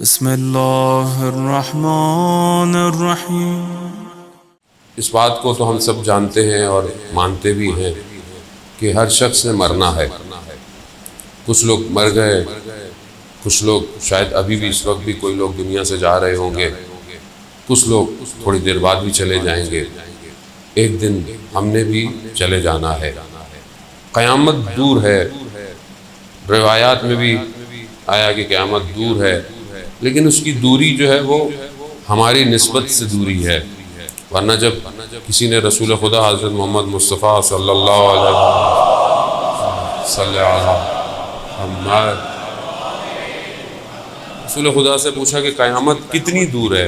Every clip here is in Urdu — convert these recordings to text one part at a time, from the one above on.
بسم اللہ الرحمن الرحیم۔ اس بات کو تو ہم سب جانتے ہیں اور مانتے بھی ہیں کہ ہر شخص نے مرنا ہے۔ کچھ لوگ مر گئے، کچھ لوگ شاید ابھی بھی اس وقت بھی کوئی لوگ دنیا سے جا رہے ہوں گے، کچھ لوگ تھوڑی دیر بعد بھی چلے جائیں گے۔ ایک دن ہم نے بھی چلے جانا ہے۔ قیامت دور ہے، روایات میں بھی آیا کہ قیامت دور ہے، لیکن اس کی دوری جو ہے وہ ہماری نسبت سے دوری ہے، ورنہ جب کسی نے رسول خدا حضرت محمد مصطفیٰ صلی اللہ علیہ وسلم رسول خدا سے پوچھا کہ قیامت کتنی دور ہے،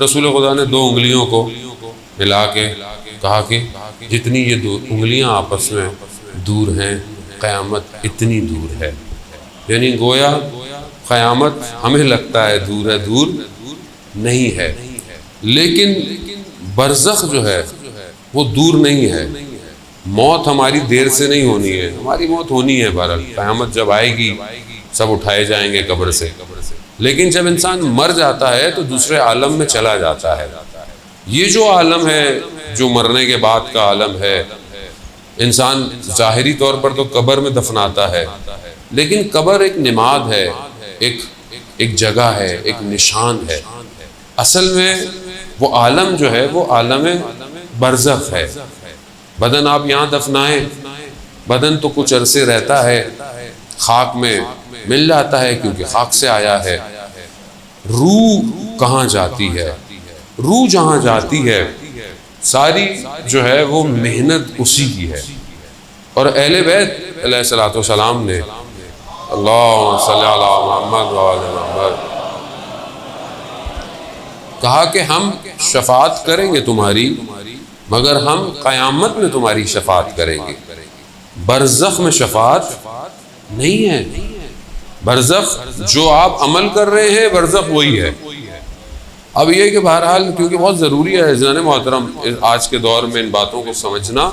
رسول خدا نے 2 انگلیوں کو ملا کے کہا کہ جتنی یہ 2 انگلیاں آپس میں دور ہیں قیامت اتنی دور ہے۔ یعنی گویا قیامت ہمیں لگتا ہے دور نہیں ہے، لیکن برزخ جو ہے وہ دور نہیں ہے۔ موت ہماری دیر سے نہیں ہونی ہے، ہماری موت ہونی ہے بہرحال۔ قیامت جب آئے گی سب اٹھائے جائیں گے قبر سے، لیکن جب انسان مر جاتا ہے تو دوسرے عالم میں چلا جاتا ہے۔ یہ جو عالم ہے، جو مرنے کے بعد کا عالم ہے، انسان ظاہری طور پر تو قبر میں دفناتا ہے، لیکن قبر ایک نماد ہے، ایک جگہ ہے، ایک نشان ہے۔ اصل میں وہ عالم جو ہے وہ عالم برزخ ہے۔ بدن آپ یہاں دفنائیں، بدن تو کچھ عرصے رہتا ہے، خاک میں مل جاتا ہے کیونکہ خاک سے آیا ہے۔ روح کہاں جاتی ہے؟ روح جہاں جاتی ہے ساری جو ہے وہ محنت اسی کی ہے۔ اور اہل بیت علیہ الصلوۃ والسلام نے اللہم صلی علی محمد وعلی محمد کہا کہ ہم شفاعت کریں گے تمہاری، مگر ہم قیامت میں تمہاری شفاعت کریں گے۔ برزخ میں شفاعت نہیں ہے۔ برزخ جو آپ عمل کر رہے ہیں برزخ وہی ہے۔ اب یہ کہ بہرحال کیونکہ بہت ضروری ہے عزیزان محترم آج کے دور میں ان باتوں کو سمجھنا،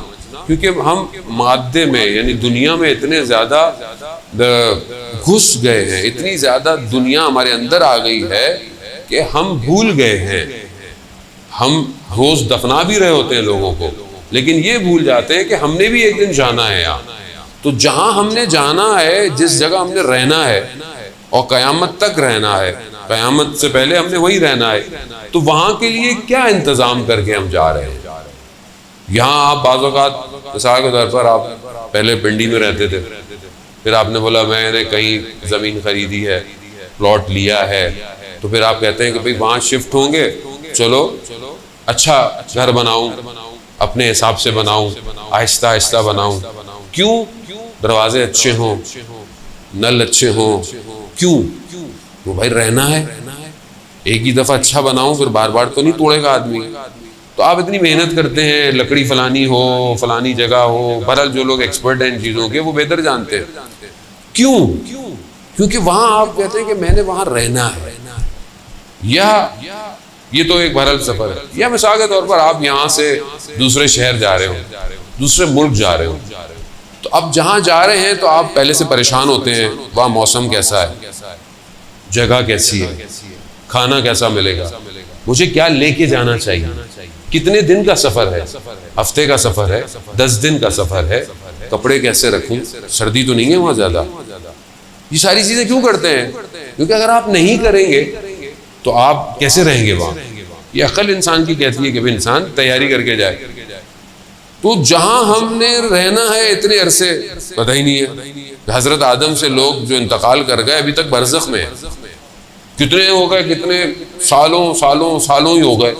کیونکہ ہم مادے میں یعنی دنیا میں اتنے زیادہ گھس گئے ہیں، اتنی زیادہ دنیا ہمارے اندر آ گئی ہے کہ ہم بھول گئے ہیں۔ ہم روز دفنا بھی رہے ہوتے ہیں لوگوں کو، لیکن یہ بھول جاتے ہیں کہ ہم نے بھی ایک دن جانا ہے یہاں۔ تو جہاں ہم نے جانا ہے، جس جگہ ہم نے رہنا ہے اور قیامت تک رہنا ہے، قیامت سے پہلے ہم نے وہی رہنا ہے، تو وہاں کے لیے کیا انتظام کر کے ہم جا رہے ہیں؟ یہاں آپ بعض اوقات مثال کے طور پر آپ پہلے پنڈی میں رہتے تھے، پھر آپ نے بولا میں نے کہیں زمین خریدی ہے، پلاٹ لیا ہے، تو پھر آپ کہتے ہیں کہ بھئی وہاں شفٹ ہوں گے، چلو اچھا گھر بناؤں، اپنے حساب سے بناؤں، آہستہ آہستہ بناؤں۔ کیوں؟ دروازے اچھے ہوں، نل اچھے ہوں۔ کیوں؟ وہ بھائی رہنا ہے، ایک ہی دفعہ اچھا بناؤں پھر بار بار تو نہیں توڑے گا آدمی۔ تو آپ اتنی محنت کرتے ہیں، لکڑی فلانی ہو، فلانی جگہ ہو، بہرحال جو لوگ ایکسپرٹ ہیں ان چیزوں کے وہ بہتر جانتے ہیں۔ کیوں؟ کیونکہ وہاں آپ کہتے ہیں کہ میں نے وہاں رہنا ہے، یا یہ تو ایک بہرحال سفر ہے، یا مثال کے طور پر آپ یہاں سے دوسرے شہر جا رہے ہو، دوسرے ملک جا رہے ہو، تو اب جہاں جا رہے ہیں تو آپ پہلے سے پریشان ہوتے ہیں، وہاں موسم کیسا ہے، جگہ کیسی ہے، کھانا کیسا ملے گا، مجھے کیا لے کے جانا چاہیے، کتنے دن کا سفر ہے، ہفتے کا سفر ہے، 10 دن کا سفر ہے، کپڑے کیسے رکھوں، سردی تو نہیں ہے وہاں زیادہ۔ یہ ساری چیزیں کیوں کرتے ہیں؟ کیونکہ اگر آپ نہیں کریں گے تو آپ کیسے رہیں گے وہاں؟ یہ عقل انسان کی کہتی ہے کہ بھی انسان تیاری کر کے جائے۔ تو جہاں ہم نے رہنا ہے اتنے عرصے پتہ ہی نہیں ہے۔ حضرت آدم سے لوگ جو انتقال کر گئے ابھی تک برزخ میں ہیں، کتنے ہو گئے، کتنے سالوں ہی ہو گئے،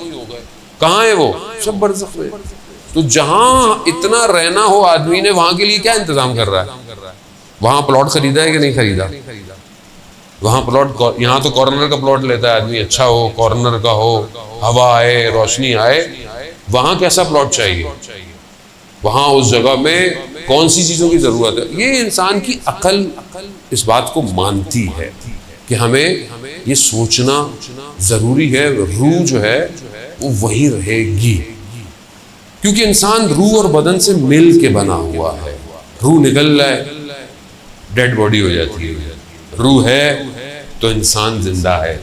کہاں ہے وہ؟ سب برزخ میں۔ تو جہاں اتنا رہنا ہو آدمی نے وہاں کے لیے کیا انتظام کر رہا ہے؟ وہاں پلاٹ خریدا ہے کہ نہیں خریدا؟ وہاں پلاٹ، یہاں تو کارنر کا پلاٹ لیتا ہے آدمی، اچھا ہو، کارنر کا ہو، ہوا آئے، روشنی آئے۔ وہاں کیسا پلاٹ چاہیے؟ وہاں اس جگہ میں کون سی چیزوں کی ضرورت ہے؟ یہ انسان کی عقل اس بات کو مانتی ہے کہ ہمیں یہ سوچنا ضروری ہے۔ روح جو ہے وہ وہی رہے گی، کیونکہ انسان روح اور بدن سے مل کے بنا ہوا ہے۔ روح نکل رہا ہے، ڈیڈ باڈی ہو جاتی ہے، روح ہے تو انسان زندہ ہے.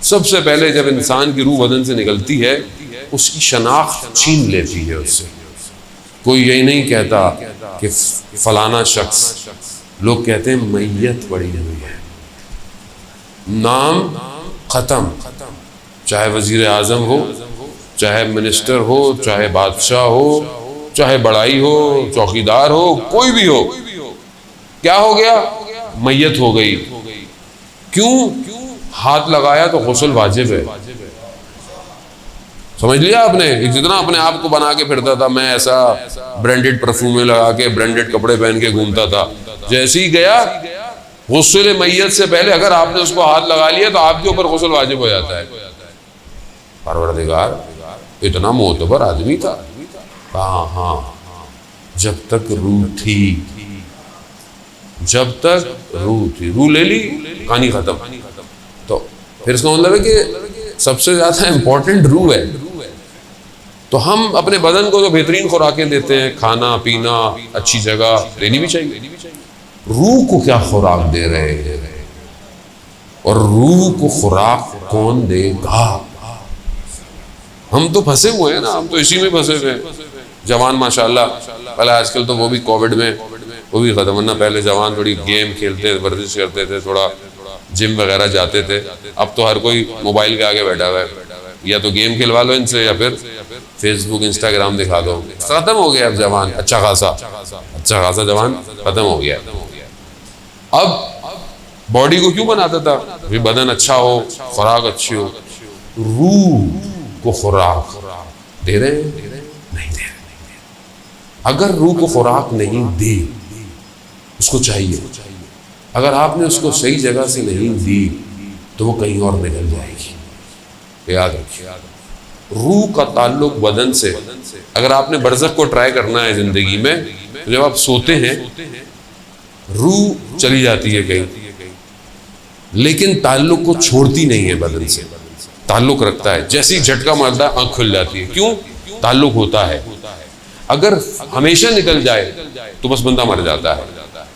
سب سے پہلے جب انسان کی روح بدن سے نکلتی ہے اس کی شناخت چھین لیتی ہے اس سے. کوئی یہی نہیں کہتا کہ فلانا شخص، لوگ کہتے ہیں میت پڑی ہوئی ہے. نام ختم، چاہے وزیر اعظم ہو، چاہے منسٹر ہو، چاہے بادشاہ ہو، چاہے بڑائی ہو، چوکیدار ہو، کوئی بھی ہو. کیا ہو گیا؟ میت ہو گئی. کیوں؟ ہاتھ لگایا تو غسل واجب ہے. سمجھ لیا آپ نے؟ جتنا اپنے آپ کو بنا کے پھرتا تھا میں ایسا برانڈڈ پرفیوم لگا کے برانڈڈ کپڑے پہن کے گھومتا تھا، جیسے ہی گیا غسل میت سے پہلے اگر آپ نے اس کو ہاتھ لگا لیا تو آپ کے اوپر غسل واجب ہو جاتا ہے. پروردگار اتنا معتبر آدمی تھا. ہاں جب تک روح تھی، جب تک روح تھی، روح لے لی کہانی ختم. تو پھر اس کا مطلب ہے کہ سب سے زیادہ امپورٹنٹ روح ہے. تو ہم اپنے بدن کو تو بہترین خوراکیں دیتے ہیں، کھانا پینا اچھی جگہ دینی بھی چاہیے. روح کو کیا خوراک دے رہے ہیں؟ اور روح کو خوراک کون دے گا؟ ہم تو پھنسے ہوئے ہیں نا، ہم تو اسی میں پھنسے ہوئے ہیں. جوان ماشاءاللہ، پہلے آج کل تو وہ بھی کووڈ میں وہ بھی ختم، ورنہ پہلے جوان تھوڑی گیم کھیلتے، ورزش کرتے تھے، تھوڑا جم وغیرہ جاتے تھے. اب تو ہر کوئی موبائل کے آگے بیٹھا ہوا ہے، یا تو گیم کھلوا لو ان سے یا پھر فیس بک انسٹاگرام دکھا دو. ختم ہو گیا اب جوان، اچھا خاصا جوان ختم ہو گیا. اب باڈی کو کیوں بناتا تھا؟ بدن اچھا ہو، خوراک اچھی ہو. روح کو خوراک دے رہے ہیں؟ نہیں دے رہے. اگر روح کو خوراک نہیں دی، اس کو چاہیے، اگر آپ نے اس کو صحیح جگہ سے نہیں دی تو وہ کہیں اور نکل جائے گی. یاد رکھیے، روح کا تعلق بدن سے. اگر آپ نے برزخ کو ٹرائی کرنا ہے زندگی میں، تو جب آپ سوتے ہیں روح چلی جاتی ہے کہیں، لیکن تعلق کو چھوڑتی نہیں ہے، بدن سے تعلق رکھتا ہے. جیسے ہی جھٹکا مارتا ہے آنکھ کھل جاتی ہے. کیوں؟ تعلق ہوتا ہے. اگر ہمیشہ نکل جائے تو بس بندہ مر جاتا ہے.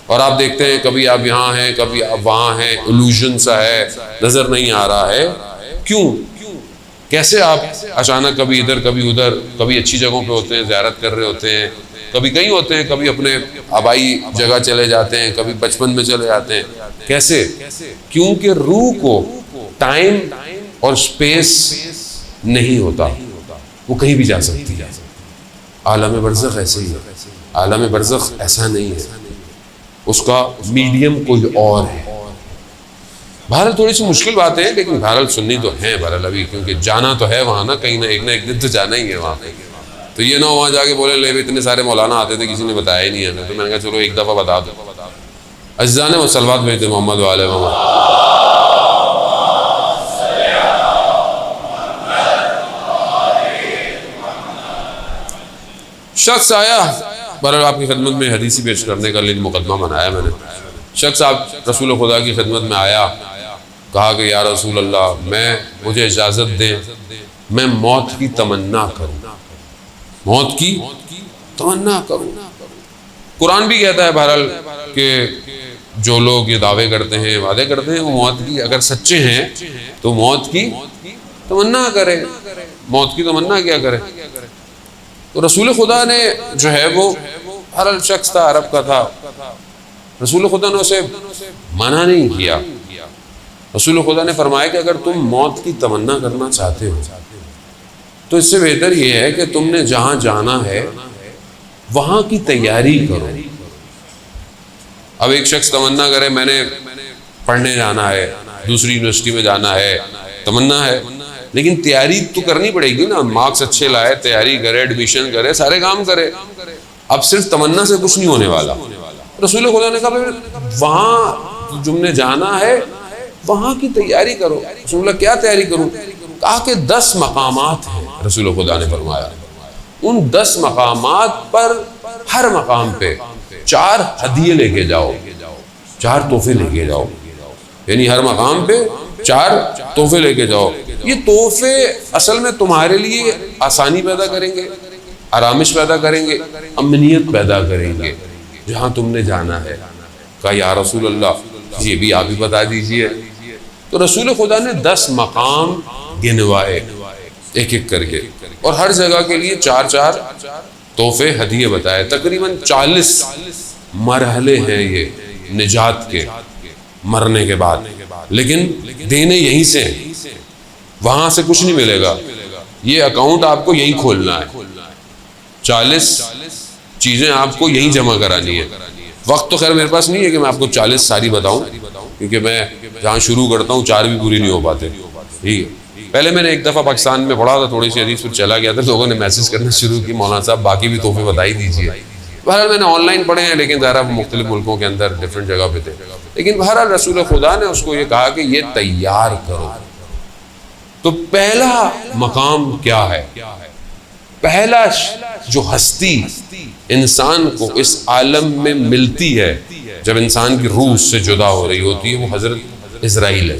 اور آپ دیکھتے ہیں کبھی آپ یہاں ہیں کبھی آپ وہاں ہیں، الوژن سا ہے، نظر نہیں آ رہا ہے. کیوں؟ کیسے آپ اچانک کبھی ادھر کبھی ادھر، کبھی اچھی جگہوں پہ ہوتے ہیں، زیارت کر رہے ہوتے ہیں، کبھی کہیں ہوتے ہیں، کبھی اپنے آبائی جگہ چلے جاتے ہیں، کبھی بچپن میں چلے جاتے ہیں. کیسے؟ کیونکہ روح کو ٹائم اور سپیس نہیں ہوتا، وہ کہیں بھی جا سکتی ہے. عالم برزخ ایسے ہی ہے. عالم برزخ ایسا نہیں ہے، اس کا میڈیم کوئی اور ہے. بہرحال تھوڑی سی مشکل باتیں ہیں، لیکن بہرحال سننی تو ہیں بہرحال ابھی، کیونکہ جانا تو ہے وہاں نا، کہیں نہ ایک دن تو جانا ہی ہے وہاں پہ. تو یہ نہ وہاں جا کے بولے لے اتنے سارے مولانا آتے تھے کسی نے بتایا ہی نہیں ہے. تو میں نے کہا چلو ایک دفعہ بتا دو. عزیزان و صلوات بھیجتے محمد و آل محمد. شخص آیا، بہرحال آپ کی خدمت میں حدیثی پیش کرنے کا لیے مقدمہ بنایا میں نے. شخص آپ رسول خدا کی خدمت میں آیا، کہا کہ یا رسول اللہ مجھے اجازت دیں میں موت کی تمنا کروں. موت کی تمنا کروں. قرآن بھی کہتا ہے بہرحال کہ جو لوگ یہ دعوے کرتے ہیں، وعدے کرتے ہیں، وہ موت کی اگر سچے ہیں تو موت کی تمنا کرے. موت کی تمنا کیا کرے؟ تو رسول خدا نے جو ہے وہ بہرحال شخص تھا، عرب کا تھا. رسول خدا نے اسے منع نہیں کیا. رسول خدا نے فرمایا کہ اگر تم موت کی تمنا کرنا چاہتے ہو تو اس سے بہتر یہ ہے کہ تم نے جہاں جانا ہے وہاں کی تیاری کرو. اب ایک شخص تمنا کرے میں نے پڑھنے جانا ہے، دوسری یونیورسٹی میں جانا ہے، تمنا ہے، لیکن تیاری تو کرنی پڑے گی نا. مارکس اچھے لائے، تیاری کرے، ایڈمیشن کرے، سارے کام کرے. اب صرف تمنا سے کچھ نہیں ہونے والا. رسول خدا نے کہا وہاں تم نے جانا ہے وہاں کی تیاری کرو. رسول اللہ کیا تیاری کروں؟ کہا کہ 10 مقامات ہیں. رسول خدا نے فرمایا ان 10 مقامات پر ہر مقام پہ 4 ہدیے لے کے جاؤ، 4 تحفے لے کے جاؤ. یعنی ہر مقام پہ 4 تحفے لے کے جاؤ. یہ تحفے اصل میں تمہارے لیے آسانی پیدا کریں گے، آرامش پیدا کریں گے، امنیت پیدا کریں گے جہاں تم نے جانا ہے. کہا یا رسول اللہ یہ بھی آپ ہی بتا دیجئے. تو رسول خدا نے 10 مقام گنوائے ایک ایک کر کے، اور ہر جگہ کے لیے 4 تحفے ہدیے بتائے. تقریباً 40 مرحلے ہیں یہ نجات کے مرنے کے بعد، لیکن دینے یہیں سے ہیں، وہاں سے کچھ نہیں ملے گا. یہ اکاؤنٹ آپ کو یہیں کھولنا ہے، 40 چیزیں آپ کو یہیں جمع کرانی ہے. وقت تو خیر میرے پاس نہیں ہے کہ میں آپ کو 40 ساری بتاؤں، کیونکہ میں جہاں شروع کرتا ہوں 4 بھی پوری نہیں ہو پاتے. ٹھیک ہے، پہلے میں نے ایک دفعہ پاکستان میں پڑھا تھا تھوڑی سی حدیث، پھر چلا گیا تھا، لوگوں نے میسج کرنا شروع کی مولانا صاحب باقی بھی تحفے بتا ہی دیجیے. بہرحال میں نے آن لائن پڑھے ہیں، لیکن ذرا مختلف ملکوں کے اندر ڈفرینٹ جگہ پہ تھے. لیکن بہرحال رسول خدا نے اس کو یہ کہا کہ یہ تیار کرو. تو پہلا مقام کیا ہے؟ پہلا جو ہستی انسان کو اس عالم میں ملتی ہے جب انسان کی روح سے جدا ہو رہی ہوتی ہے، وہ حضرت اسرائیل ہے.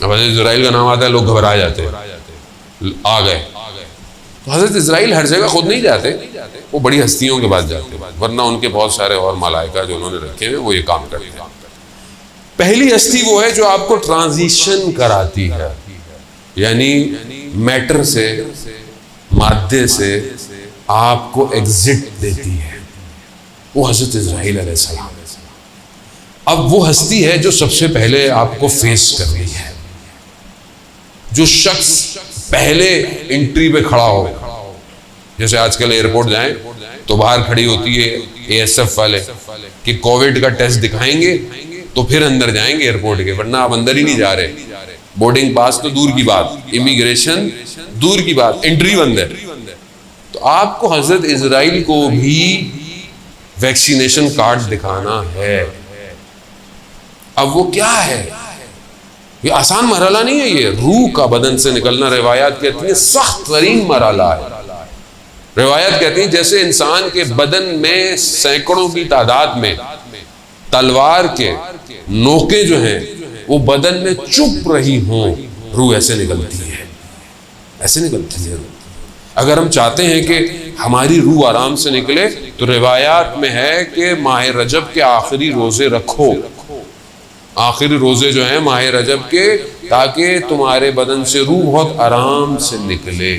اب حضرت اسرائیل کا نام آتا ہے لوگ گھبرا جاتے ہیں، آ گئے. تو حضرت اسرائیل ہر جگہ خود نہیں جاتے، وہ بڑی ہستیوں کے پاس جاتے ہیں، ورنہ ان کے بہت سارے اور ملائکہ جو انہوں نے رکھے ہیں وہ یہ کام کرتے ہیں. پہلی ہستی وہ ہے جو آپ کو ٹرانزیشن کراتی ہے، یعنی میٹر سے، مادے سے آپ کو ایگزٹ دیتی ہے، وہ حضرت اسرائیل علیہ السلام. اب وہ ہستی ہے جو سب سے پہلے آپ کو فیس کر رہی ہے. جو شخص پہلے انٹری پہ کھڑا ہو، جیسے آج کل ایئرپورٹ جائیں تو باہر کھڑی ہوتی ہے ASF والے کہ کووڈ کا ٹیسٹ دکھائیں گے تو پھر اندر جائیں گے ایئرپورٹ کے، ورنہ آپ اندر ہی نہیں جا رہے. بورڈنگ پاس تو دور کی بات، امیگریشن دور کی بات، انٹری بند ہے. تو آپ کو حضرت اسرائیل کو بھی ویکسینیشن کارڈ دکھانا ہے. اب وہ کیا ہے؟ یہ آسان مرحلہ نہیں ہے، یہ روح کا بدن سے نکلنا روایات کہتی ہیں سخت ترین مرحلہ ہے. روایت کہتی ہیں جیسے انسان کے بدن میں سینکڑوں کی تعداد میں تلوار کے نوکیں جو ہیں وہ بدن میں چپ رہی ہوں، روح ایسے نکلتی ہے، ایسے نکلتی ہے روح. اگر ہم چاہتے ہیں کہ ہماری روح آرام سے نکلے تو روایات میں ہے کہ ماہ رجب کے آخری روزے رکھو، آخری روزے جو ہیں ماہ رجب کے، تاکہ تمہارے بدن سے روح بہت آرام سے نکلے.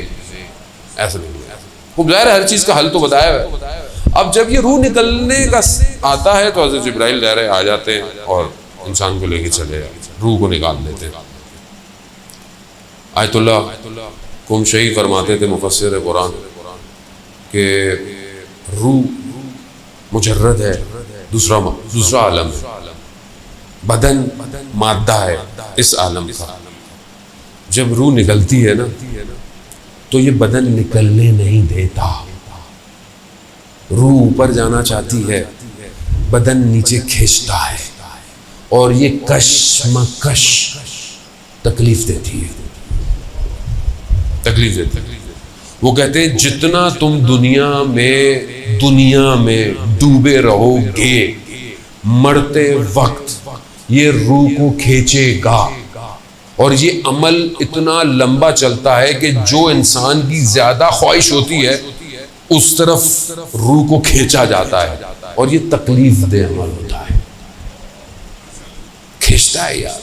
ایسا نہیں ہے. خوب ظاہر ہے ہر چیز کا حل تو بتایا ہے. اب جب یہ روح نکلنے کا آتا ہے تو حضرت جبرائیل ظاہر آ جاتے ہیں اور انسان کو لے کے چلے جاتے ہیں، روح کو نکال لیتے ہیں. آیت اللہ قمشی فرماتے تھے مفسر قرآن کہ روح مجرد ہے، دوسرا عالم ہے، بدن مادہ ہے اس عالم کا. جب روح نکلتی ہے نا تو یہ بدن نکلنے نہیں دیتا. روح اوپر جانا چاہتی ہے، بدن نیچے کھینچتا ہے، اور یہ کشمکش تکلیف دیتی ہے، تکلیف دیتی ہے. وہ کہتے ہیں جتنا تم دنیا میں ڈوبے رہو گے، مرتے وقت یہ روح کو کھینچے گا. اور یہ عمل اتنا لمبا چلتا ہے کہ جو انسان کی زیادہ خواہش ہوتی ہے اس طرف روح کو کھینچا جاتا ہے، اور یہ تکلیف دہ عمل ہوتا ہے، کھینچتا ہے یار.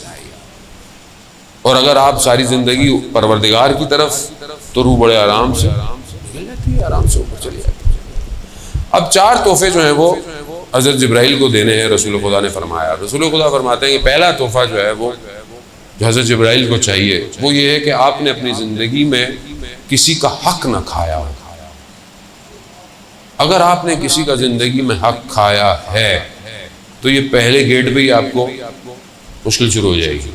اور اگر آپ ساری زندگی پروردگار کی طرف تو روح بڑے آرام سے نکل جاتی ہے، آرام سے اوپر چلی جاتی ہے. اب 4 تحفے جو ہیں وہ حضرت جبرائیل کو دینے ہیں، رسول خدا نے فرمایا. رسول خدا فرماتے ہیں کہ پہلا تحفہ جو ہے وہ جو حضرت جبرائیل کو چاہیے وہ یہ ہے کہ آپ نے اپنی زندگی میں کسی کا حق نہ کھایا ہو. اگر آپ نے کسی کا زندگی میں حق کھایا ہے تو یہ پہلے گیٹ پہ ہی آپ کو مشکل شروع ہو جائے گی.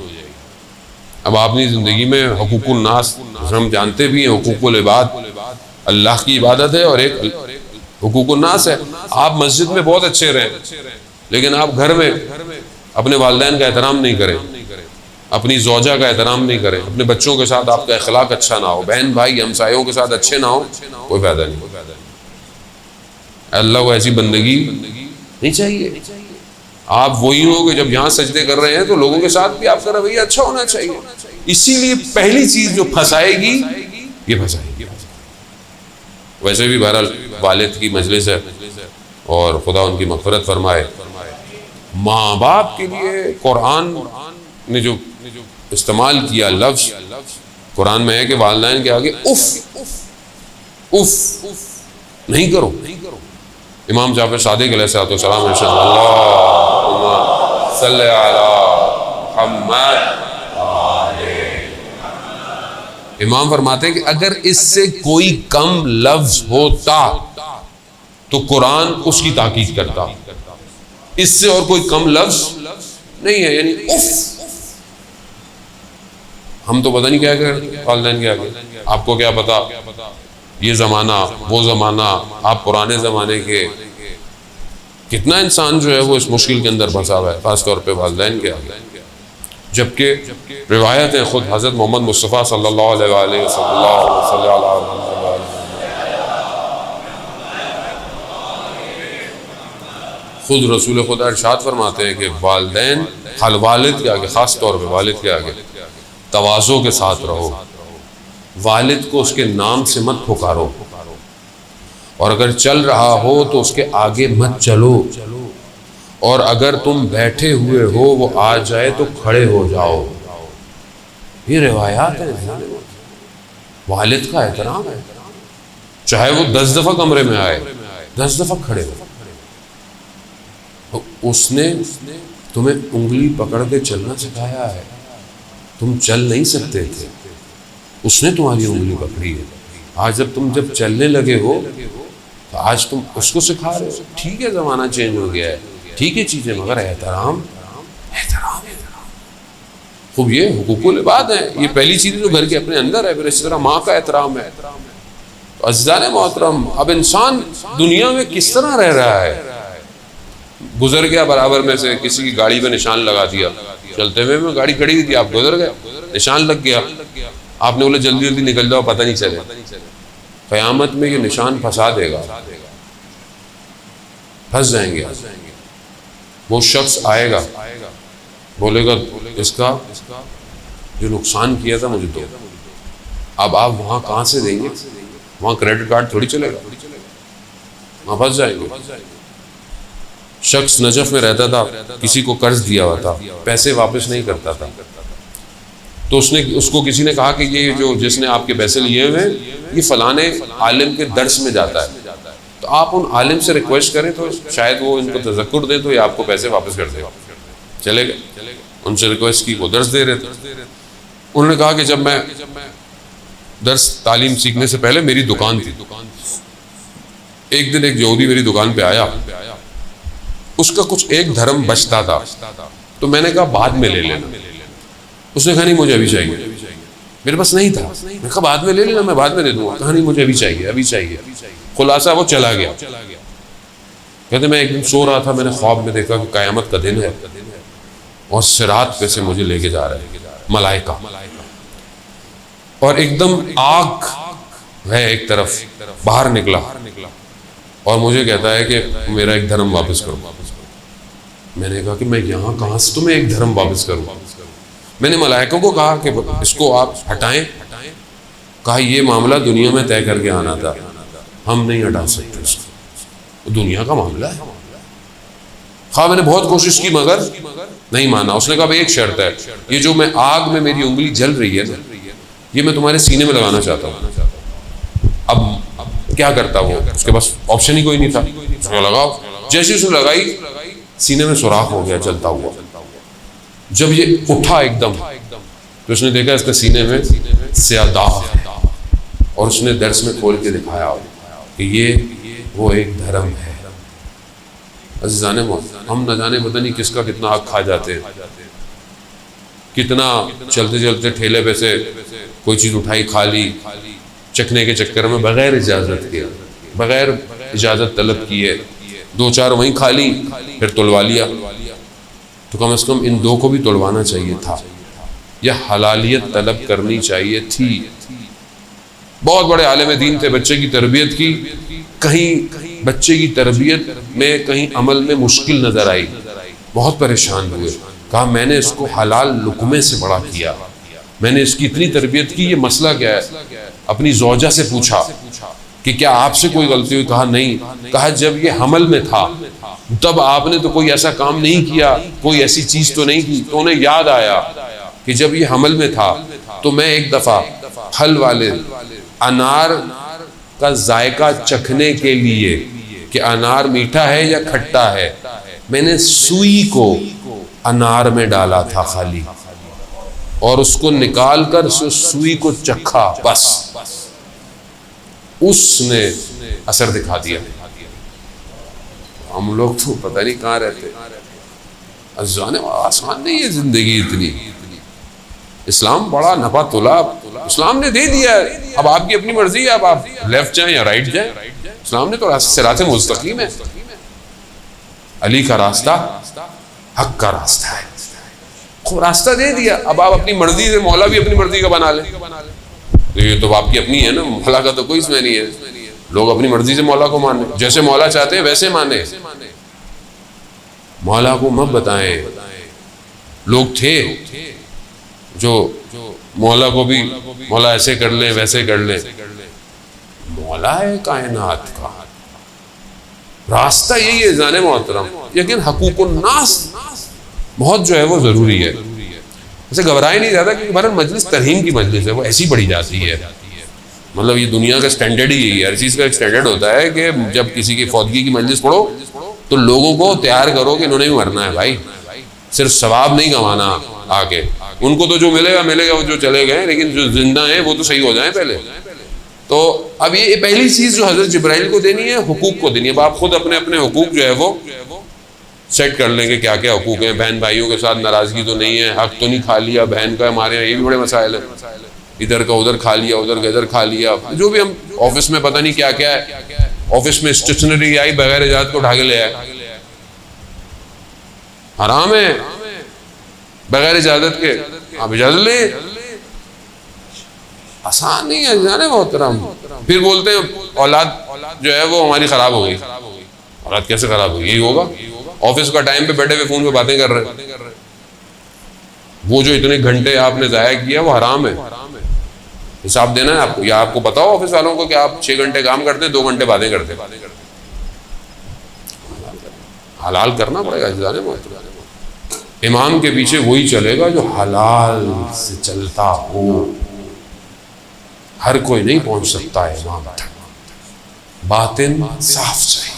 اب آپ نے زندگی میں حقوق الناس، ہم جانتے بھی ہیں حقوق العباد اللہ کی عبادت ہے اور ایک حقوق الناس ہے. آپ مسجد میں بہت اچھے رہیں لیکن آپ گھر میں اپنے والدین کا احترام نہیں کریں، اپنی زوجہ کا احترام نہیں کریں، اپنے بچوں کے ساتھ آپ کا اخلاق اچھا نہ ہو، بہن بھائی ہمسایوں کے ساتھ اچھے نہ ہو، کوئی فائدہ نہیں. اللہ کو ایسی بندگی نہیں چاہیے. آپ وہی ہو کہ جب یہاں سجدے کر رہے ہیں تو لوگوں کے ساتھ بھی آپ کا رویہ اچھا ہونا چاہیے. اسی لیے پہلی چیز جو پھنسائے گی یہ پھنسائے گی. ویسے بھی بہرحال والد کی مجلس ہے اور خدا ان کی مغفرت فرمائے. ماں باپ کے لیے قرآن نے جو استعمال کیا لفظ قرآن میں ہے کہ والدین کے آگے اف اف نہیں کرو. امام جعفر صادق علیہ السلام ارشاد اللہم صلی علی محمد. امام فرماتے ہیں کہ اگر اس سے کوئی کم لفظ ہوتا تو قرآن اس کی تاکید کرتا. اس سے اور کوئی کم لفظ نہیں ہے. یعنی اف ہم تو پتہ نہیں کیا کہ والدین کے آگے. آپ کو کیا پتا یہ زمانہ وہ زمانہ آپ پرانے زمانے کے. کتنا انسان جو ہے وہ اس مشکل کے اندر پھنسا ہوا ہے خاص طور پہ والدین کے آگے. جبکہ روایتیں خود حضرت محمد مصطفیٰ صلی اللہ علیہ وآلہ وسلم خود رسول خدا ارشاد فرماتے ہیں کہ والدین والد کے آگے خاص طور پہ والد کے آگے تواضع کے ساتھ رہو. والد کو اس کے نام سے مت پکارو اور اگر چل رہا ہو تو اس کے آگے مت چلو اور اگر تم بیٹھے ہوئے ہو وہ آ جائے تو کھڑے ہو جاؤ. یہ روایات ہیں. والد کا احترام ہے. چاہے وہ 10 دفعہ کمرے میں آئے 10 دفعہ کھڑے ہو. اس نے تمہیں انگلی پکڑ کے چلنا سکھایا ہے. تم چل نہیں سکتے تھے اس نے تمہاری انگلی پکڑی ہے. آج جب چلنے لگے ہو تو آج تم اس کو سکھا رہے ہو. ٹھیک ہے زمانہ چینج ہو گیا ہے ٹھیک ہے چیزیں مگر احترام خوب. یہ حقوق العباد ہیں. یہ پہلی چیز جو گھر کے اپنے اندر ہے. پھر اس طرح ماں کا احترام ہے. تو عزیزان محترم اب انسان دنیا میں کس طرح رہ رہا ہے. گزر گیا برابر میں سے کسی کی گاڑی پہ نشان لگا دیا. چلتے ہوئے میں گاڑی کھڑی ہوئی تھی آپ گزر گئے نشان لگ گیا. آپ نے بولے جلدی جلدی نکل جاؤ پتہ نہیں چلے. قیامت میں یہ نشان پھنسا دے گا. پھنس جائیں گے. وہ شخص آئے گا بولے گا اس کا جو نقصان کیا تھا مجھے دو. اب آپ وہاں کہاں سے دیں گے. وہاں کریڈٹ کارڈ تھوڑی چلے گا. وہاں پھنس جائیں گے. شخص نجف میں رہتا تھا کسی کو قرض دیا ہوا تھا پیسے واپس نہیں کرتا تھا. تو اس کو کسی نے کہا کہ یہ جو جس نے آپ کے پیسے لیے ہوئے ہیں یہ فلانے عالم کے درس میں جاتا ہے تو آپ ان عالم سے ریکویسٹ کریں تو شاید وہ ان کو تذکر دیں تو یہ آپ کو پیسے واپس کر دے. چلے گئے ان سے ریکویسٹ کی. وہ درس دے رہے تھے. انہوں نے کہا کہ جب میں درس تعلیم سیکھنے سے پہلے میری دکان تھی. ایک دن ایک یہودی میری دکان پہ آیا. اس کا کچھ ایک دھرم بچتا تھا تو میں نے کہا بعد میں لے لینا. اس نے کہا نہیں مجھے ابھی چاہیے. میرے پاس نہیں تھا. میں کہا بعد میں لے لینا میں بعد میں دے دوں گا. کہا نہیں مجھے ابھی چاہیے ابھی چاہیے. خلاصہ وہ چلا گیا. کہتے میں ایک دن سو رہا تھا میں نے خواب میں دیکھا کہ قیامت کا دن ہے اور صراط پہ سے مجھے لے کے جا رہے ہیں ملائکہ اور ایک دم آگ ہے ایک طرف باہر نکلا اور مجھے کہتا ہے کہ میرا ایک دھرم واپس کرو. میں نے کہا کہ میں یہاں کہاں سے تمہیں ایک دھرم واپس کروں. میں نے ملائکوں کو کہا کہ اس کو آپ ہٹائیں. کہا یہ معاملہ دنیا میں طے کر کے آنا تھا ہم نہیں ہٹا سکتے اس کو. دنیا کا معاملہ ہے. خواہ میں نے بہت کوشش کی مگر نہیں مانا. اس نے کہا بھائی ایک شرط ہے یہ جو میں آگ میں میری انگلی جل رہی ہے یہ میں تمہارے سینے میں لگانا چاہتا ہوں. اب کیا کرتا وہ اس کے پاس آپشن ہی کوئی نہیں تھا. اس نے لگاؤ. جیسے اس نے لگائی سینے میں سوراخ ہو گیا جلتا ہوا. جب یہ اٹھا ایک دم تو اس نے دیکھا اس کے سینے میں سیاہ داغ ہے اور اس نے درس میں کھول کے دکھایا کہ یہ وہ ایک دھرم ہے. عزیزان ہم نہ جانے پتہ نہیں کس کا کتنا آگ کھا جاتے ہیں. کتنا چلتے چلتے ٹھیلے پہ سے کوئی چیز اٹھائی کھا لی چکھنے کے چکر میں بغیر اجازت کے بغیر اجازت طلب کیے 2-4 وہیں کھا لی پھر تلوا لیا. تو کم از کم ان 2 کو بھی تلوانا چاہیے تھا یا حلالیت طلب کرنی چاہیے تھی. بہت بڑے عالم دین تھے. بچے کی تربیت کی کہیں بچے کی تربیت میں کہیں عمل میں مشکل نظر آئی. بہت پریشان ہوئے. کہا میں نے اس کو حلال لقمے سے بڑا کیا. میں نے اس کی اتنی تربیت کی یہ مسئلہ کیا ہے. اپنی زوجہ سے پوچھا کہ کیا آپ سے کوئی غلطی ہوئی؟ کہا نہیں۔ کہا جب یہ حمل میں تھا تب آپ نے تو کوئی ایسا کام نہیں کیا، کوئی ایسی چیز تو نہیں کی؟ تو انہیں یاد آیا کہ جب یہ حمل میں تھا تو میں ایک دفعہ پھل والے انار کا ذائقہ چکھنے کے لیے کہ انار میٹھا ہے یا کھٹا ہے، میں نے سوئی کو انار میں ڈالا تھا خالی، اور اس کو نکال کر سوئی کو چکھا، بس اس نے اثر دکھا دیا۔ ہم لوگ تو پتہ نہیں کہاں رہتے۔ آسان نہیں ہے زندگی اتنی۔ اسلام بڑا نفع تلا، اسلام نے دے دیا ہے، اب آپ کی اپنی مرضی ہے، اب آپ لیفٹ جائیں یا رائٹ جائیں۔ اسلام نے تو صراط مستقیم ہے، علی کا راستہ حق کا راستہ ہے، وہ راستہ دے دیا، اب آپ اپنی مرضی سے، مولا بھی اپنی مرضی کا بنا لیں، تو یہ تو آپ کی اپنی ہے نا، مولا کا تو کوئی اس میں نہیں ہے۔ لوگ اپنی مرضی سے مولا کو مانیں، جیسے مولا چاہتے ہیں ویسے مانیں، مولا کو مت بتائیں۔ لوگ تھے جو مولا کو بھی مولا ایسے کر لیں ویسے کر لیں، مولا ہے کائنات کا، راستہ یہی ہے جانے محترم۔ لیکن حقوق الناس بہت جو ہے وہ ضروری ہے، اسے گھبرائے نہیں جاتا، کیونکہ بہرحال مجلس ترہیم کی مجلس ہے، وہ ایسی پڑھی جاتی ہے، مطلب یہ دنیا کا سٹینڈرڈ ہی یہی ہے، ہر چیز کا ایک سٹینڈرڈ ہوتا ہے کہ جب کسی کی فوتگی کی مجلس پڑھو تو لوگوں کو تیار کرو کہ انہوں نے بھی مرنا ہے بھائی، صرف ثواب نہیں کمانا آگے، ان کو تو جو ملے گا ملے گا، وہ جو چلے گئے، لیکن جو زندہ ہیں وہ تو صحیح ہو جائیں پہلے۔ تو اب یہ پہلی چیز جو حضرت جبرائیل کو دینی ہے، حقوق کو دینی ہے۔ اب آپ خود اپنے اپنے حقوق جو ہے وہ سیٹ کر لیں گے، کیا کیا حقوق ہیں۔ بہن بھائیوں کے ساتھ ناراضگی تو نہیں ہے، حق تو نہیں کھا لیا بہن کا، ہمارے یہاں یہ بھی بڑے مسائل ہیں، ادھر کا ادھر کھا لیا، ادھر کا ادھر کھا لیا، جو بھی ہم آفس میں پتہ نہیں کیا کیا ہے، آفس میں اسٹیشنری آئی بغیر اجازت کو اٹھا کے لے آئے، حرام ہے بغیر اجازت کے، آپ اجازت لیں، آسان نہیں ہے جانے محترم۔ پھر بولتے ہیں اولاد جو ہے وہ ہماری خراب ہو گئی، اولاد کیسے خراب ہوگی؟ یہی ہوگا، آفس کا ٹائم پہ بیٹھے ہوئے فون پہ باتیں کر رہے ہیں، وہ جو اتنے گھنٹے آپ نے ضائع کیا وہ حرام ہے، حساب دینا ہے آپ کو، یا آپ کو پتا ہو آفس والوں کو کہ آپ 6 گھنٹے کام کرتے ہیں، 2 گھنٹے باتیں کرتے ہیں، حلال کرنا پڑے گا جانے محترم۔ امام کے پیچھے وہی چلے گا جو حلال سے چلتا ہو، ہر کوئی نہیں پہنچ سکتا ہے امام تک، باطن صاف چاہیے۔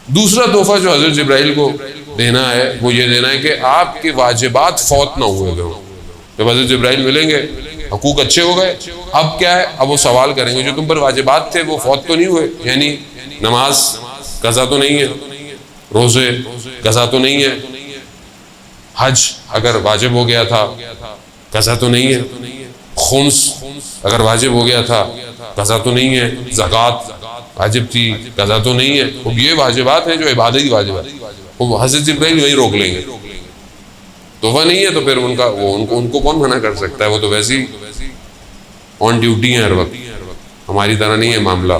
دوسرا تحفہ جو حضرت جبرائیل کو دینا ہے وہ یہ دینا ہے کہ آپ کے واجبات فوت نہ ہوئے گئے۔ جب حضرت جبرائیل ملیں گے، حقوق اچھے ہو گئے، اب کیا ہے، اب وہ سوال کریں گے جو تم پر واجبات تھے وہ فوت تو نہیں ہوئے، یعنی نماز قضا تو نہیں ہے، روزے قضا تو نہیں ہے، حج اگر واجب ہو گیا تھا قضا تو نہیں ہے، خمس اگر واجب ہو گیا تھا قضا تو نہیں ہے، زکوٰۃ واجب تھی قضا تو نہیں ہے، اب یہ واجبات ہیں جو عبادتی واجبات، وہ حضرت جبرائیل وہی روک لیں گے، تحفہ نہیں ہے تو پھر ان کو کون منع کر سکتا ہے، وہ تو ویسے ہی آن ڈیوٹی ہیں ہر وقت، ہماری طرح نہیں ہے معاملہ،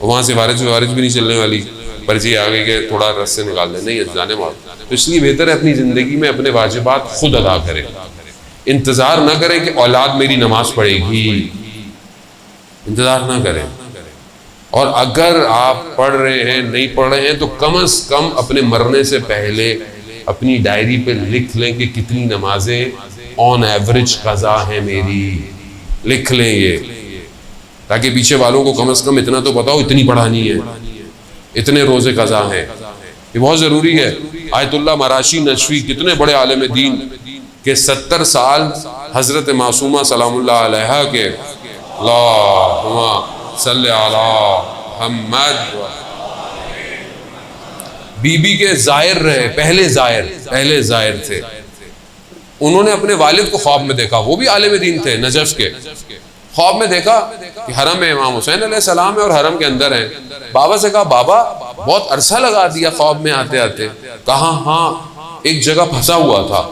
وہاں سے وارث بھی نہیں چلنے والی، پرچی آگے کے تھوڑا رس سے نکال دیں، نہیں جانے معاملہ۔ تو اس لیے بہتر ہے اپنی زندگی میں اپنے واجبات خود ادا کریں، انتظار نہ کریں کہ اولاد میری نماز پڑھے گی، انتظار نہ کریں، اور اگر آپ پڑھ رہے ہیں نہیں پڑھ رہے ہیں تو کم از کم اپنے مرنے سے پہلے اپنی ڈائری پہ لکھ لیں کہ کتنی نمازیں آن ایوریج قضا ہیں میری، لکھ لیں یہ، تاکہ پیچھے والوں کو کم از کم اتنا تو پتا ہو اتنی پڑھانی ہے، اتنے روزے قضا ہیں، یہ بہت ضروری ہے۔ آیت اللہ مراشی نشوی کتنے بڑے عالم دین کہ 70 سال حضرت معصومہ سلام اللہ علیہا کے اللہم صلی علی محمد بی بی کے زائر رہے، پہلے زائر تھے، انہوں نے اپنے والد کو خواب میں دیکھا، وہ بھی عالم دین تھے نجف کے، خواب میں دیکھا کہ حرم میں امام حسین علیہ السلام ہے اور حرم کے اندر ہیں، بابا سے کہا بابا بہت عرصہ لگا دیا خواب میں آتے آتے، کہا ہاں ایک جگہ پھنسا ہوا تھا،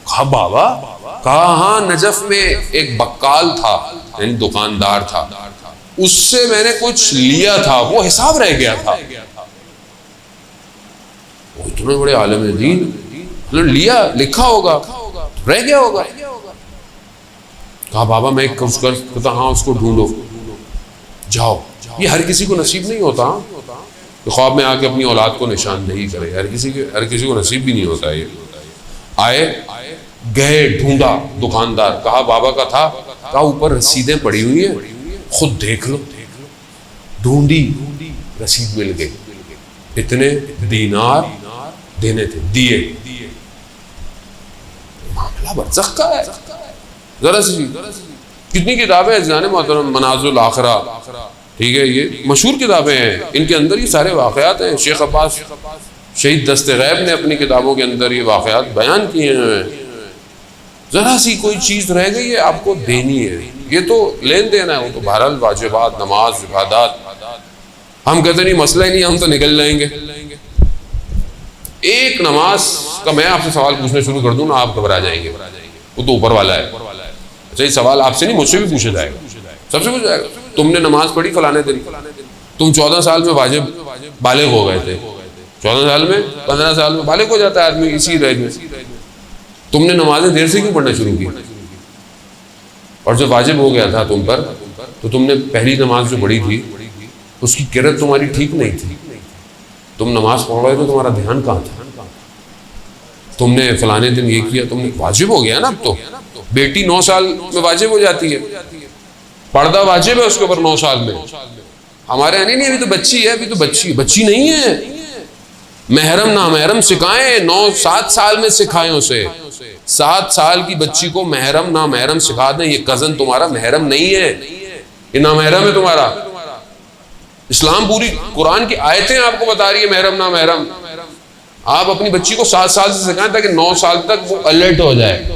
کہا بابا، کہا ہاں نجف میں ایک بکال تھا، یعنی دکاندار تھا، اس سے میں نے کچھ لیا تھا، وہ حساب رہ گیا تھا، وہ اتنے بڑے عالم دین لیا لکھا ہوگا رہ گیا ہوگا، کہا بابا میں ایک کچھ کرتا، ہاں اس کو ڈھونڈو، جاؤ. یہ ہر کسی کو نصیب نہیں ہوتا کہ خواب میں آ کے اپنی اولاد کو نشاندہی کرے. ہر کسی کو نصیب بھی نہیں ہوتا. یہ آئے گئے, ڈھونڈا دکاندار, کہا بابا کا تھا, کہا اوپر رسیدیں پڑی ہوئی ہیں, خود دیکھ لو. ڈھونڈی, رسید مل گئی, اتنے دینار دینے تھے, دیے. معاملہ برزخ کا ہے. ذرا سی کتنی کتابیں ہیں جنان محترم, منازل الآخرہ, ٹھیک ہے, یہ مشہور کتابیں ہیں, ان کے اندر یہ سارے واقعات ہیں. شیخ عباس شہید دست غیب نے اپنی کتابوں کے اندر یہ واقعات بیان کیے ہیں. ذرا سی کوئی چیز رہ گئی ہے آپ کو دینی ہے, یہ تو لین دین ہے, وہ تو بہرحال واجبات, نماز, عبادات. ہم کہتے نہیں مسئلہ ہی نہیں, ہم تو نکل جائیں گے. ایک نماز کا میں آپ سے سوال پوچھنا شروع کر دوں نا, آپ گھبرا جائیں گے, وہ تو اوپر والا ہے. اچھا یہ سوال آپ سے نہیں, مجھ سے بھی پوچھا جائے گا, سب سے پوچھا جائے گا. تم نے نماز پڑھی فلانے دن, تم 14 سال میں واجب بالغ ہو گئے تھے, 14 سال میں 15 سال میں بالغ ہو جاتا ہے آدمی اسی رینج میں. تم نے نمازیں دیر سے کیوں پڑھنا شروع کی؟ اور جب واجب ہو گیا تھا تم پر, تو تم نے پہلی نماز جو پڑھی تھی اس کی قرأت تمہاری ٹھیک نہیں تھی. تم نماز پڑھ رہے تھے, تمہارا دھیان کہاں تھا؟ تم نے فلانے دن یہ کیا, تم نے واجب ہو گیا نا. اب تو بیٹی 9 سال میں واجب ہو جاتی ہے, پردہ واجب ہے اس کے اوپر 9 سال میں. ہمارے یہاں نہیں, ابھی تو بچی ہے, ابھی تو بچی نہیں ہے. محرم نامحرم سکھائیں, 7 سال میں سکھائیں اسے. 7 سال کی بچی کو محرم نامحرم سکھا دیں. یہ کزن تمہارا محرم نہیں ہے, یہ نامحرم ہے تمہارا. اسلام پوری قرآن کی آیتیں آپ کو بتا رہی ہے محرم نامحرم. آپ اپنی بچی کو 7 سال سے سکھائیں تاکہ 9 سال تک وہ الرٹ ہو جائے,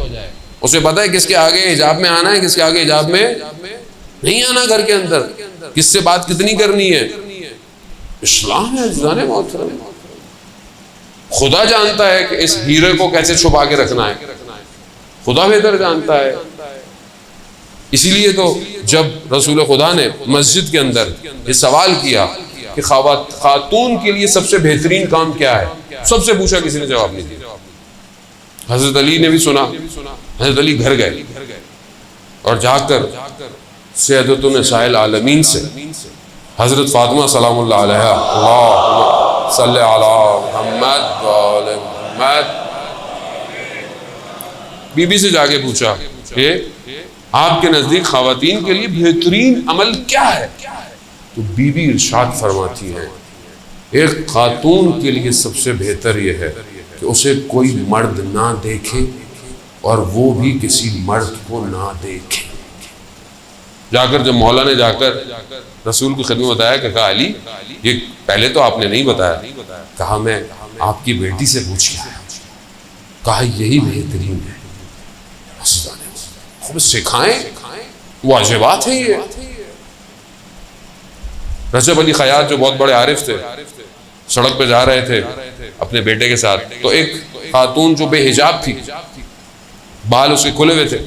اسے پتہ ہے کس کے آگے حجاب میں آنا ہے, کس کے آگے حجاب میں نہیں آنا, گھر کے اندر کس سے بات کتنی کرنی ہے. اسلام ہے جانے محترم. خدا جانتا ہے کہ اس ہیرے کو کیسے چھپا کے رکھنا ہے, خدا بہتر جانتا ہے. اسی لیے تو جب رسول خدا نے مسجد کے اندر یہ سوال کیا کہ خاتون کے لیے سب سے بہترین کام کیا ہے, سب سے پوچھا, کسی نے جواب نہیں دیا. حضرت علی نے بھی سنا, حضرت علی گھر گئے اور جا کر سیدۃ النساء العالمین سے حضرت فاطمہ سلام اللہ علیہا, اللہم صلی علی محمد وآل محمد, بی بی سے جا کے پوچھا کہ آپ کے نزدیک خواتین کے لیے بہترین عمل کیا ہے؟ تو بی بی ارشاد فرماتی ہے, ایک خاتون کے لیے سب سے بہتر یہ ہے کہ اسے کوئی مرد نہ دیکھے اور وہ بھی کسی مرد کو نہ دیکھے. جا کر جب مولا نے جا کر رسول کی خدمت بتایا کہ کہا علی یہ پہلے تو آپ نے نہیں بتایا, کہا میں آپ کی بیٹی سے پوچھ کے آیا, کہا یہی بہترین ہے. خوب سکھائیں, واجبات ہیں یہ. رجب علی خیاط جو بہت بڑے عارف تھے, سڑک پہ جا رہے تھے اپنے بیٹے کے ساتھ, تو ایک خاتون جو بے حجاب تھی, بال اس کے کھلے ہوئے تھے,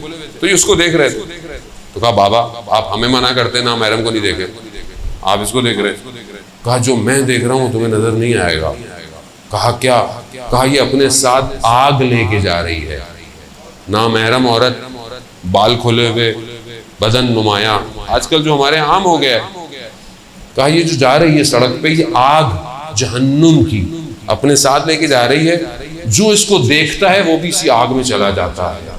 تو یہ اس کو دیکھ رہے تھے. تو کہا بابا آپ ہمیں منع کرتے نا محرم کو نہیں دیکھے, آپ اس کو دیکھ رہے. کہا جو میں دیکھ رہا ہوں تمہیں نظر نہیں آئے گا. کہا کیا؟ کہا یہ اپنے ساتھ آگ لے کے جا رہی ہے. نامحرم عورت, بال کھلے ہوئے, بدن نمایاں, آج کل جو ہمارے عام ہو گیا ہے. کہا یہ جو جا رہی ہے سڑک پہ, یہ آگ جہنم کی اپنے ساتھ لے کے جا رہی ہے. جو اس کو دیکھتا ہے وہ بھی اسی آگ میں چلا جاتا ہے.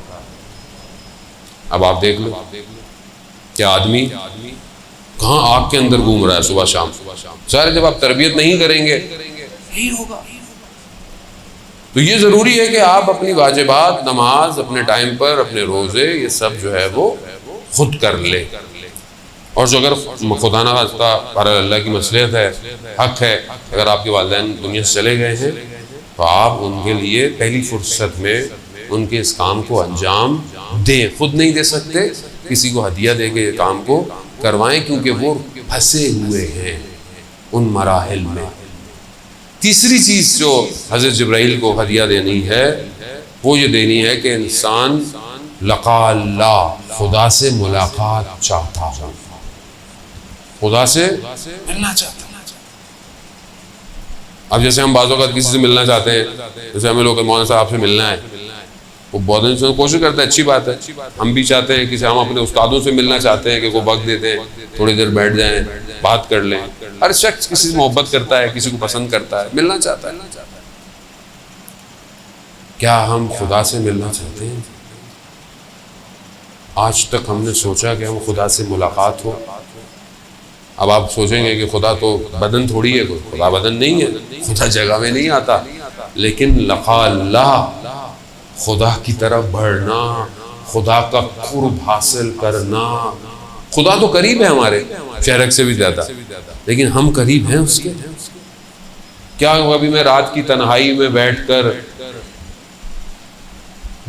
اب آپ دیکھ لو کہ آدمی کہاں آگ کے اندر گھوم رہا ہے صبح شام. سارے جب آپ تربیت نہیں کریں گے یہی ہوگا. تو یہ ضروری ہے کہ آپ اپنی واجبات, نماز اپنے ٹائم پر, اپنے روزے, یہ سب جو ہے وہ خود کر لے. اور جو اگر خدا نہ خواستہ بہرحال اللہ کی مصلحت ہے, حق ہے, اگر آپ کے والدین دنیا سے چلے گئے ہیں تو آپ ان کے لیے پہلی فرصت میں ان کے اس کام کو انجام دیں. خود نہیں دے سکتے, کسی کو ہدیہ دے کے یہ کام کو کروائیں, کیونکہ وہ پھنسے ہوئے ہیں ان مراحل میں. تیسری چیز جو حضرت جبرائیل کو ہدیہ دینی ہے وہ یہ دینی ہے کہ انسان لقا اللہ, خدا سے ملاقات چاہتا ہو, خدا سے ملنا چاہتا ہوں. اب جیسے ہم بعض اوقات کسی سے ملنا چاہتے ہیں, جیسے ہمیں لوگ مولانا صاحب سے ملنا ہے, وہ بہت انسان کوشش کرتا ہے، اچھی بات ہے، ہم بھی چاہتے ہیں کہ ہم اپنے استادوں سے ملنا چاہتے ہیں کہ وہ وقت دیتے ہیں، تھوڑی دیر بیٹھ جائیں، بات کر لیں. ہر شخص کسی سے محبت کرتا ہے، کسی کو پسند کرتا ہے، ملنا چاہتا ہے. کیا ہم خدا سے ملنا چاہتے ہیں؟ آج تک ہم نے سوچا کہ ہم خدا سے ملاقات ہو؟ اب آپ سوچیں گے کہ خدا تو بدن تھوڑی ہے، کوئی خدا بدن نہیں ہے، خدا جگہ میں نہیں آتا. لیکن لقاء اللہ، خدا کی طرف بڑھنا، خدا کا قرب حاصل کرنا. خدا تو قریب ہے ہمارے شہرک سے بھی زیادہ، لیکن ہم قریب ہیں اس کے. کیا ابھی میں رات کی تنہائی میں بیٹھ کر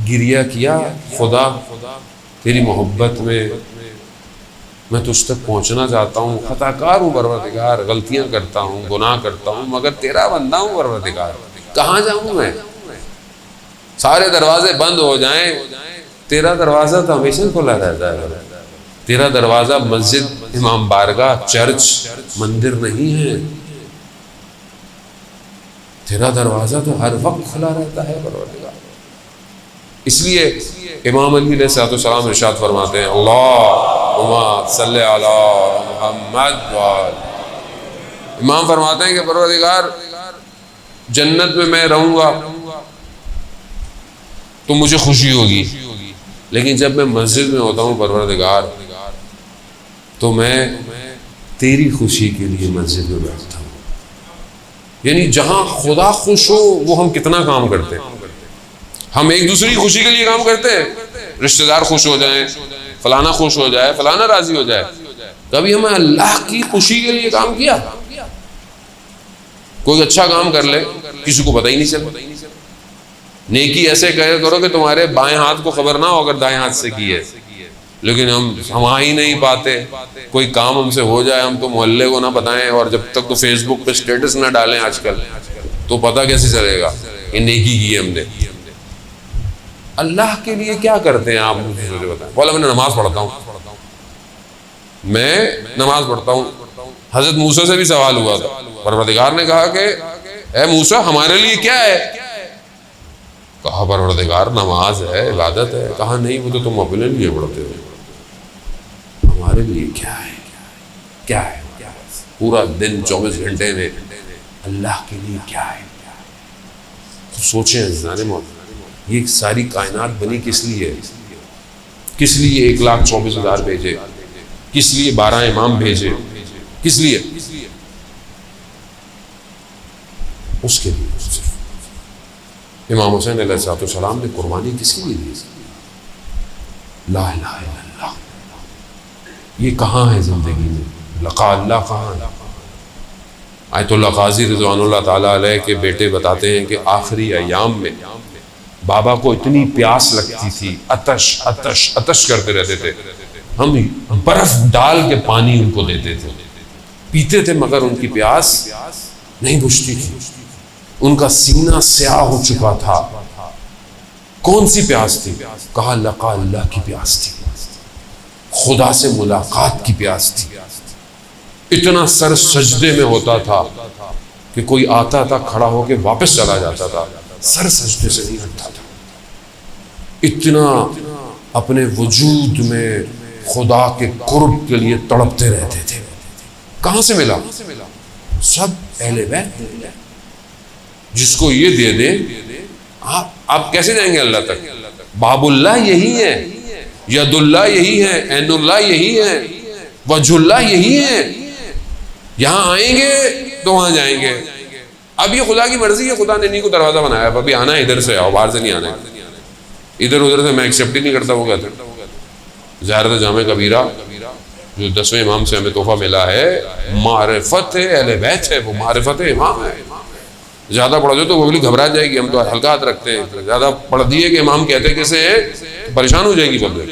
گریہ کیا، خدا تیری محبت میں تجھ تک پہنچنا چاہتا ہوں، خطا کار ہوں پروردگار، غلطیاں کرتا ہوں، گناہ کرتا ہوں، مگر تیرا بندہ ہوں پروردگار، کہاں جاؤں میں؟ سارے دروازے بند ہو جائیں، تیرا دروازہ تو ہمیشہ کھلا رہتا ہے. تیرا دروازہ مسجد، امام بارگاہ، چرچ، مندر نہیں ہے. تیرا دروازہ تو ہر وقت کھلا رہتا ہے پروردگار. اس لیے امام علی علیہ الصلوۃ والسلام ارشاد فرماتے ہیں، اللہم صلی علی محمد وآل. امام فرماتے ہیں کہ پروردگار جنت میں رہوں گا تو مجھے خوشی ہوگی، لیکن جب میں مسجد میں ہوتا ہوں پروردگار تو میں تیری خوشی کے لیے مسجد میں بیٹھتا ہوں. یعنی جہاں خدا خوش ہو وہ ہم کتنا کام کرتے ہیں. ہم ایک دوسری خوشی کے لیے کام کرتے ہیں، رشتہ دار خوش ہو جائیں، فلانا خوش ہو جائے، فلانا راضی ہو جائے. کبھی ہمیں اللہ کی خوشی کے لیے کام کیا؟ کوئی اچھا کام کر لے، کسی کو پتہ ہی نہیں چلے. نیکی ایسے کرو کہ تمہارے بائیں ہاتھ کو خبر نہ ہو اگر دائیں ہاتھ سے کی ہے. لیکن ہم آ ہی نہیں پاتے. کوئی کام ہم سے ہو جائے ہم تو محلے کو نہ بتائیں، اور جب تک تو فیس بک پہ سٹیٹس نہ ڈالیں آج کل تو پتہ کیسے چلے گا کہ نیکی کی ہم نے. اللہ کے لیے کیا کرتے ہیں آپ مجھے بتائیں. بولا میں نماز پڑھتا ہوں، میں نماز پڑھتا ہوں. حضرت موسیٰ سے بھی سوال ہوا تھا، پروردگار نے کہا کہ اے موسیٰ ہمارے لیے کیا ہے؟ کہا پروردگار نماز ہے، عبادت ہے. کہا نہیں وہ تو تم اپنے لیے پڑھتے ہو، ہمارے لیے کیا ہے؟ کیا ہے پورا دن 24 گھنٹے میں اللہ کے لیے کیا ہے؟ سوچیں عزیزان محترم، یہ ساری کائنات بنی کس لیے؟ کس لیے 1,24,000 بھیجے؟ کس لیے 12 امام بھیجے؟ کس لیے؟ اس کے لیے. امام حسین علیہ السلام نے قربانی کس کے لیے دی؟ لا الہ الا اللہ. یہ کہاں ہے زندگی میں؟ لقاء اللہ کہاں ہے؟ آیت اللہ قاضی رضوان اللہ تعالیٰ علیہ کے بیٹے بتاتے ہیں کہ آخری ایام میں بابا کو اتنی پیاس لگتی تھی، عطش کرتے رہتے تھے. ہم برف ڈال کے پانی ان کو دیتے تھے، پیتے تھے، مگر ان کی پیاس نہیں بجھتی تھی. ان کا سینہ سیاہ ہو چکا تھا. کون سی پیاس تھی؟ کہا لقاء اللہ کی پیاس تھی، خدا سے ملاقات کی پیاس تھی. اتنا سر سجدے میں ہوتا تھا کہ کوئی آتا تھا کھڑا ہو کے واپس چلا جاتا تھا، سر سجدے سے نہیں ہٹتا تھا. اتنا اپنے وجود میں خدا کے قرب کے لیے تڑپتے رہتے تھے. کہاں سے ملا؟ سب اہل بیت. جس کو یہ دے دیں آپ کیسے جائیں گے اللہ تک؟ باب اللہ یہی ہے، ید اللہ یہی ہے، عین اللہ یہی ہے، وجہ اللہ یہی ہے. یہاں آئیں گے تو وہاں جائیں گے. اب یہ خدا کی مرضی ہے، خدا نے نہیں کو دروازہ بنایا. ابھی آنا ہے ادھر سے آؤ، باہر سے نہیں آنا ہے. ادھر ادھر سے میں ایکسیپٹ ہی نہیں کرتا. وہ کہتے ہیں زیارت جامع کبیرہ جو 10ویں امام سے ہمیں تحفہ ملا ہے، معرفت اہل بیت ہے، وہ معرفت امام ہے. زیادہ پڑھ دو تو وہ بولی گھبرا جائے گی، ہم تو ہلکا ہاتھ رکھتے ہیں. زیادہ پڑھ دیے کہ امام کہتے کیسے ہیں تو پریشان ہو جائے گی پبلک.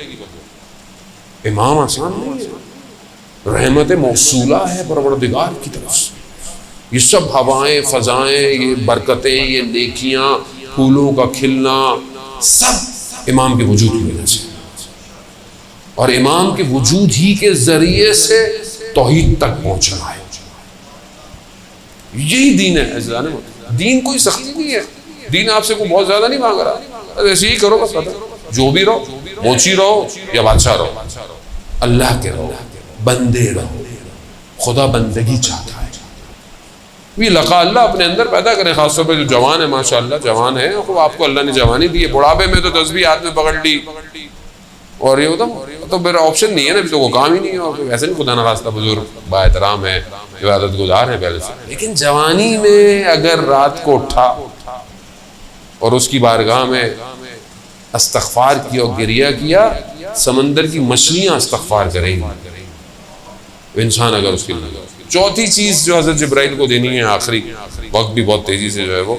امام آسان نہیں ہے، رحمت موصولہ ہے پروردگار کی طرف سے. یہ سب ہوائیں، فضائیں، یہ برکتیں، یہ نیکیاں، پھولوں کا کھلنا، سب امام کے وجود کی وجہ سے. اور امام کے وجود ہی کے ذریعے سے توحید تک پہنچنا ہے. یہی دین ہے. دین کوئی سختی نہیں ہے. دین آپ سے کوئی بہت زیادہ نہیں مانگ رہا. ایسے ہی کرو بس، جو بھی رہو، موچی رہو یا بادشاہ رہو، اللہ کے رہو، بندے رہو، خدا بندگی چاہتا ہے۔ یہ لقا اللہ اپنے اندر پیدا کرے، خاص طور پہ جو جوان ہے، ماشاءاللہ جوان ہے، آپ کو اللہ نے جوانی دی ہے، بڑھاپے میں تو تسبیح ہاتھ میں پکڑ لی اور یہ ہوتا تو میرا آپشن نہیں ہے نا، ابھی تو وہ کام ہی نہیں ہے، اور ویسے نہیں خدا نخواستہ بزرگ با احترام ہے، عبادت گزار ہے پہلے سے، لیکن جوانی میں اگر رات کو اٹھا اور اس کی بارگاہ میں استغفار کیا اور گریہ کیا، سمندر کی مچھلیاں استغفار کریں گی انسان اگر اس کی نظر۔ چوتھی چیز جو حضرت جبرائیل کو دینی ہے، آخری، وقت بھی بہت تیزی سے جو ہے وہ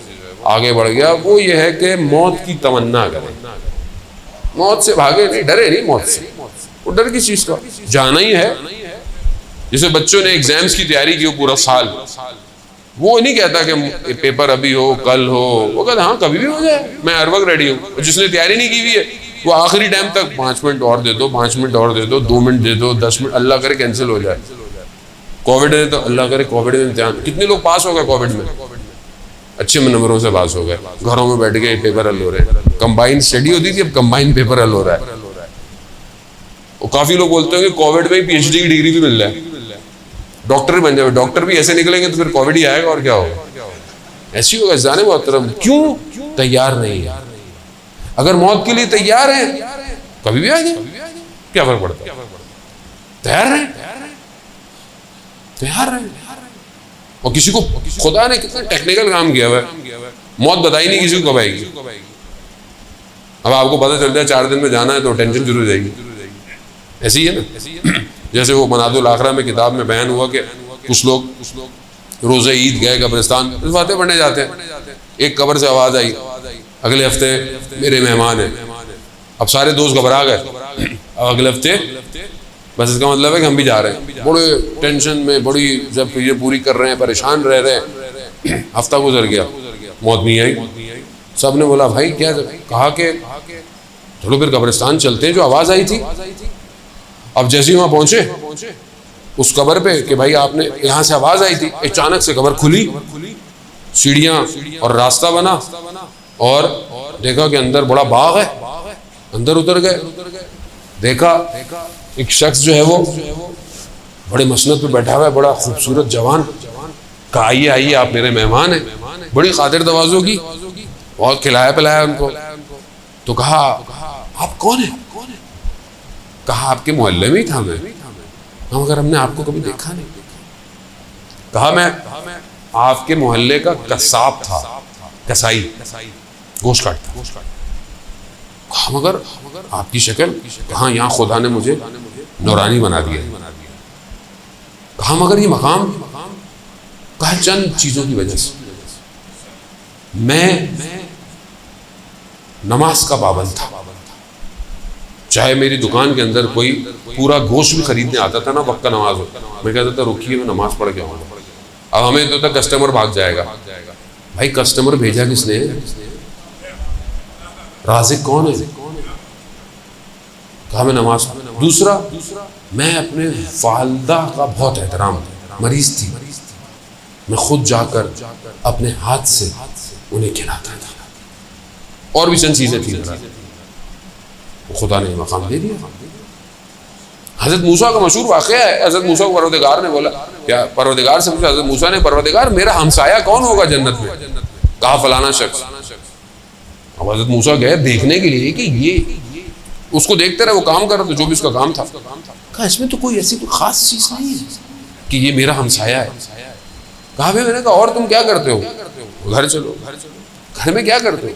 آگے بڑھ گیا، وہ یہ ہے کہ موت کی تمنا کرے، موت سے بھاگے نہیں، ڈرے نہیں موت سے، وہ ڈر کی چیز کا جانا ہی ہے۔ جیسے بچوں نے ایگزامز کی تیاری کی پورا سال، وہ نہیں کہتا کہ پیپر ابھی ہو کل ہو، وہ کہتا ہاں کبھی بھی ہو جائے، میں ہر وقت ریڈی ہوں۔ اور جس نے تیاری نہیں کی ہوئی ہے وہ آخری ٹائم تک 5 منٹ اور دے دو، 5 منٹ اور دے دو، 2 منٹ دے دو، 10 منٹ، اللہ کرے کینسل ہو جائے۔ کووڈ ہے تو اللہ کرے کووڈ میں امتحان، کتنے لوگ پاس ہو گئے کووڈ میں، اچھے نمبروں سے پاس ہو گئے، گھروں میں بیٹھ کے پیپر حل ہو رہے ہیں۔ کمبائن اسٹڈی ہوتی تھی، اب کمبائن پیپر حل ہو رہا ہے۔ اور کافی لوگ بولتے ہیں کہ کووڈ میں ہی PhD کی ڈگری بھی مل رہا ہے، ڈاکٹر بن جائے، ڈاکٹر بھی ایسے نکلیں گے تو پھر کووڈ ہی آئے گا اور کیا ہوگا، ایسی ہوگا۔ جانے محترم کیوں تیار نہیں ہے؟ اگر موت کے لیے تیار ہیں کبھی بھی آ جائے، کیا فرق پڑتا ہے؟ تیار رہیں، تیار رہیں۔ اور کسی کو خدا نے کتنا ٹیکنیکل کام کیا ہوا ہے، موت بتائی نہیں کسی کو کب آئے گی۔ اب آپ کو پتہ چل جائے 4 دن میں جانا ہے تو ٹینشن شروع ہو جائے گی، ایسی ہی ہے نا۔ جیسے وہ مناد الاخرہ میں کتاب میں بیان ہوا کہ کچھ لوگ روزہ عید گئے قبرستان، فاتحہ پڑھنے جاتے ہیں، ایک قبر سے آواز آئی اگلے ہفتے میرے مہمان ہیں۔ اب سارے دوست گھبرا گئے، اب اگلے ہفتے، بس اس کا مطلب ہے کہ ہم بھی جا رہے ہیں، بڑے ٹینشن میں، بڑی جب یہ پوری کر رہے ہیں، پریشان رہ رہے ہیں۔ ہفتہ گزر گیا، موت نہیں آئی۔ سب نے بولا بھائی کیا، کہا کہ چلو پھر قبرستان چلتے ہیں جو آواز آئی تھی۔ اب جیسے ہی وہاں پہنچے اس قبر پہ کہ بھائی آپ نے یہاں سے آواز آئی تھی، اچانک سے قبر کھلی، سیڑھیاں اور راستہ بنا، اور دیکھا کہ اندر بڑا باغ ہے، اندر اتر گئے، دیکھا ایک شخص جو ہے وہ بڑے مسند پہ بیٹھا ہوا ہے، بڑا خوبصورت جوان، کہا آئیے آئیے آپ میرے مہمان ہیں، بڑی خاطر تواضع کی، بہت کھلایا پلایا ان کو۔ تو کہا آپ کون ہیں؟ کہا آپ کے محلے میں ہی تھا میں، مگر ہم نے آپ کو کبھی دیکھا نہیں۔ کہا میں آپ کے محلے کا قصاب تھا، کسائی، گوشت کاٹتا۔ کہا مگر آپ کی شکل، کہاں یہاں خدا نے مجھے نورانی بنا دیا۔ کہا مگر یہ مقام، کہا چند چیزوں کی وجہ سے، میں نماز کا پابند تھا، چاہے میری دکان کے اندر کوئی پورا گوشت بھی خریدنے آتا تھا نا، وقت کا نماز ہو، میں کہتا تھا رکیے میں نماز پڑھ کے آؤں گا۔ اب ہمیں تو تک کسٹمر بھاگ جائے گا، بھائی کسٹمر بھیجا کس نے؟ رازق کون ہے؟ کہا میں نماز۔ دوسرا، میں اپنے والدہ کا بہت احترام، مریض تھی، میں خود جا کر اپنے ہاتھ سے انہیں کھلاتا تھا، اور بھی چند چیزیں تھیں، خدا نے مقام دے دیا۔ حضرت موسیٰ کا مشہور واقعہ ہے، حضرت موسیٰ کو پروردگار نے بولا، کیا پروردگار سے پوچھا حضرت موسیٰ نے، پروردگار میرا ہمسایہ کون ہوگا جنت میں؟ کہا فلانا شخص۔ اب حضرت موسیٰ گئے دیکھنے کے لیے کہ یہ، اس کو دیکھتے رہے، وہ کام کر رہا تھا جو بھی اس کا کام تھا۔ کہا اس میں تو کوئی ایسی کوئی خاص چیز نہیں ہے کہ یہ میرا ہمسایہ ہے۔ کہا میں نے کہا اور تم کیا کرتے ہو؟ گھر چلو۔ گھر میں کیا کرتے ہو؟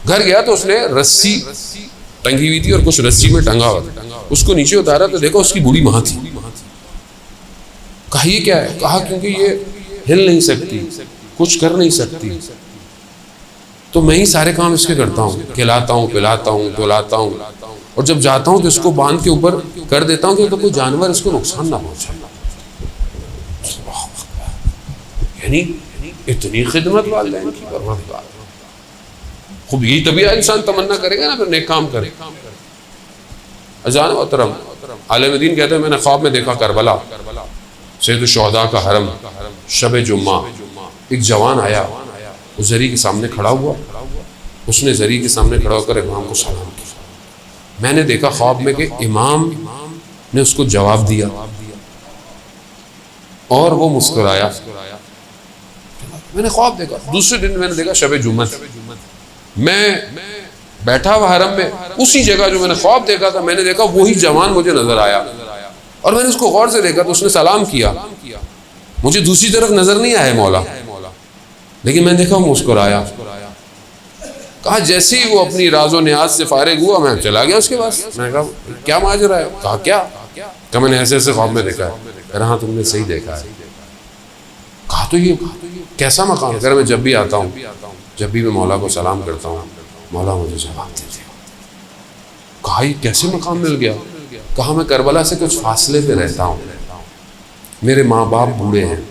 گھر گیا تو اس نے رسی ٹنگی ہوئی تھی اور کچھ رسی میں ٹنگا ہوا تھا، اس کو نیچے اتارا تو دیکھا اس کی بوڑھی ماں تھی۔ کہا یہ کیا ہے؟ کہا کیونکہ یہ ہل نہیں سکتی، کچھ کر نہیں سکتی، تو میں ہی سارے کام اس کے کرتا ہوں، کھلاتا ہوں، پلاتا ہوں، دلاتا ہوں، اور جب جاتا ہوں تو اس کو باندھ کے اوپر کر دیتا ہوں کہ تو کوئی جانور اس کو نقصان نہ پہنچے۔ یعنی اتنی خدمت والدین کی، پروردگار خوب، یہی طبیعہ انسان تمنا کرے گا نا پھر نیک کام کرے۔ اذان محترم، عالم دین کہتے ہیں میں نے خواب میں دیکھا کربلا، سید الشہداء کا حرم، شب جمعہ، ایک جوان آیا، اس زری کے سامنے کھڑا ہوا، اس نے زری کے سامنے کھڑا ہو کر امام کو سلام کیا. میں نے دیکھا خواب میں کہ امام نے اس کو جواب دیا اور وہ مسکرایا. میں نے خواب دیکھا. دوسرے دن میں نے دیکھا شب جمعہ، میں بیٹھا ہوا حرم میں اسی جگہ جو میں نے خواب دیکھا تھا، میں نے دیکھا وہی جوان مجھے نظر آیا اور میں نے اس کو غور سے دیکھا تو اس نے سلام کیا. مجھے دوسری طرف نظر نہیں آیا مولا، لیکن میں نے دیکھا وہ مسکرایا. کہا جیسے ہی وہ اپنی راز و نیاز سے فارغ ہوا میں چلا گیا اس کے پاس. میں نے کہا کیا ماجرا ہے؟ کہا کیا؟ کہ میں نے ایسے ایسے خواب میں دیکھا ہے. کہہ رہا ہاں تم نے صحیح دیکھا ہے. کہا تو یہ کیسا مقام ہے؟ کہہ رہا میں جب بھی آتا ہوں، جب بھی میں مولا کو سلام کرتا ہوں مولا مجھے جواب دیتے ہیں. کہا یہ کیسے مقام مل گیا؟ کہا میں کربلا سے کچھ فاصلے پہ رہتا ہوں، میرے ماں باپ بوڑھے ہیں،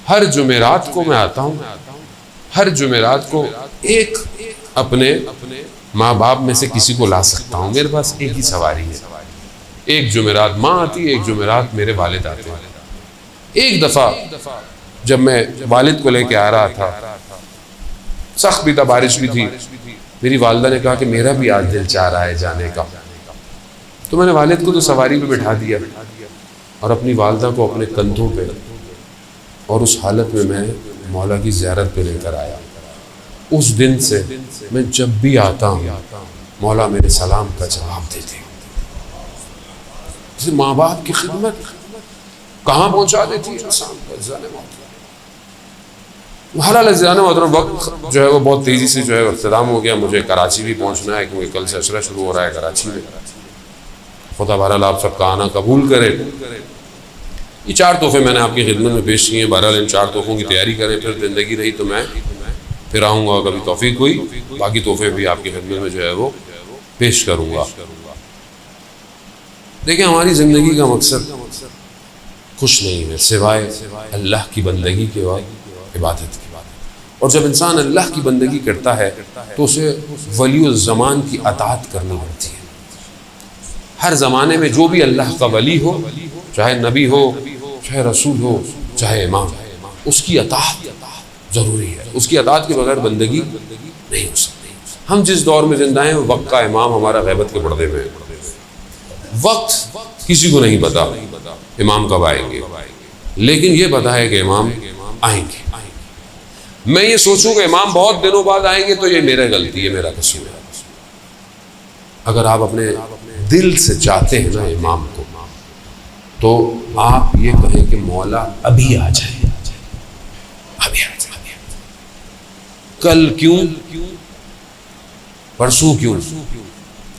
ہر جمعرات کو میں آتا ہوں، ہر جمعرات کو ایک اپنے ماں باپ میں سے کسی کو لا سکتا ہوں. میرے پاس ایک ہی سواری ہے. ایک جمعرات ماں آتی ہے، ایک جمعرات میرے والد آتے ہیں. ایک دفعہ جب میں والد کو لے کے آ رہا تھا، سخت بھی تھا، بارش بھی تھی، میری والدہ نے کہا کہ میرا بھی آج دل چاہ رہا ہے جانے کا. تو میں نے والد کو تو سواری پہ بٹھا دیا اور اپنی والدہ کو اپنے کندھوں پہ، اور اس حالت میں میں مولا کی زیارت پہ لے کر آیا. اس دن سے میں جب بھی آتا ہوں مولا میرے سلام کا جواب دیتے ہیں. ماں باپ کی خدمت کہاں پہنچا دیتی ہے انسان کو. حلال عزیزان محترم، وقت جو ہے وہ بہت تیزی سے جو ہے اختتام ہو گیا. مجھے کراچی بھی پہنچنا ہے کیونکہ کل سے عشرہ شروع ہو رہا ہے کراچی میں. خدا بہرحال آپ سب کا آنا قبول کرے. یہ 4 تحفے میں نے آپ کی خدمت میں پیش کیے ہیں. بہرحال ان 4 تحفوں کی تیاری کریں، پھر زندگی رہی تو میں پھر آؤں گا، کبھی توفیق ہوئی باقی تحفے بھی آپ کی خدمت میں جو ہے وہ پیش کروں گا. دیکھیں ہماری زندگی کا مقصد کچھ نہیں ہے سوائے اللہ کی بندگی کے بعد عبادت کی. اور جب انسان اللہ کی بندگی کرتا ہے تو اسے ولی الزمان کی اطاعت کرنی پڑتی ہے. ہر زمانے میں جو بھی اللہ کا ولی ہو، چاہے نبی ہو، چاہے رسول ہو، چاہے امام، اس کی اطاعت ضروری ہے. اس کی اطاعت کے بغیر بندگی نہیں ہو سکتی. ہم جس دور میں زندہ ہیں وقت کا امام ہمارا غیبت کے پردے میں ہے. وقت کسی کو نہیں پتا امام کب آئیں گے، لیکن یہ پتا ہے کہ امام آئیں گے. میں یہ سوچوں کہ امام بہت دنوں بعد آئیں گے تو یہ میرا غلطی ہے، میرا قصور ہے. اگر آپ اپنے دل سے چاہتے ہیں نا امام کو، تو آپ یہ کہیں کہ مولا ابھی آ جائے، ابھی آ جائے. کل کیوں، پرسوں کیوں،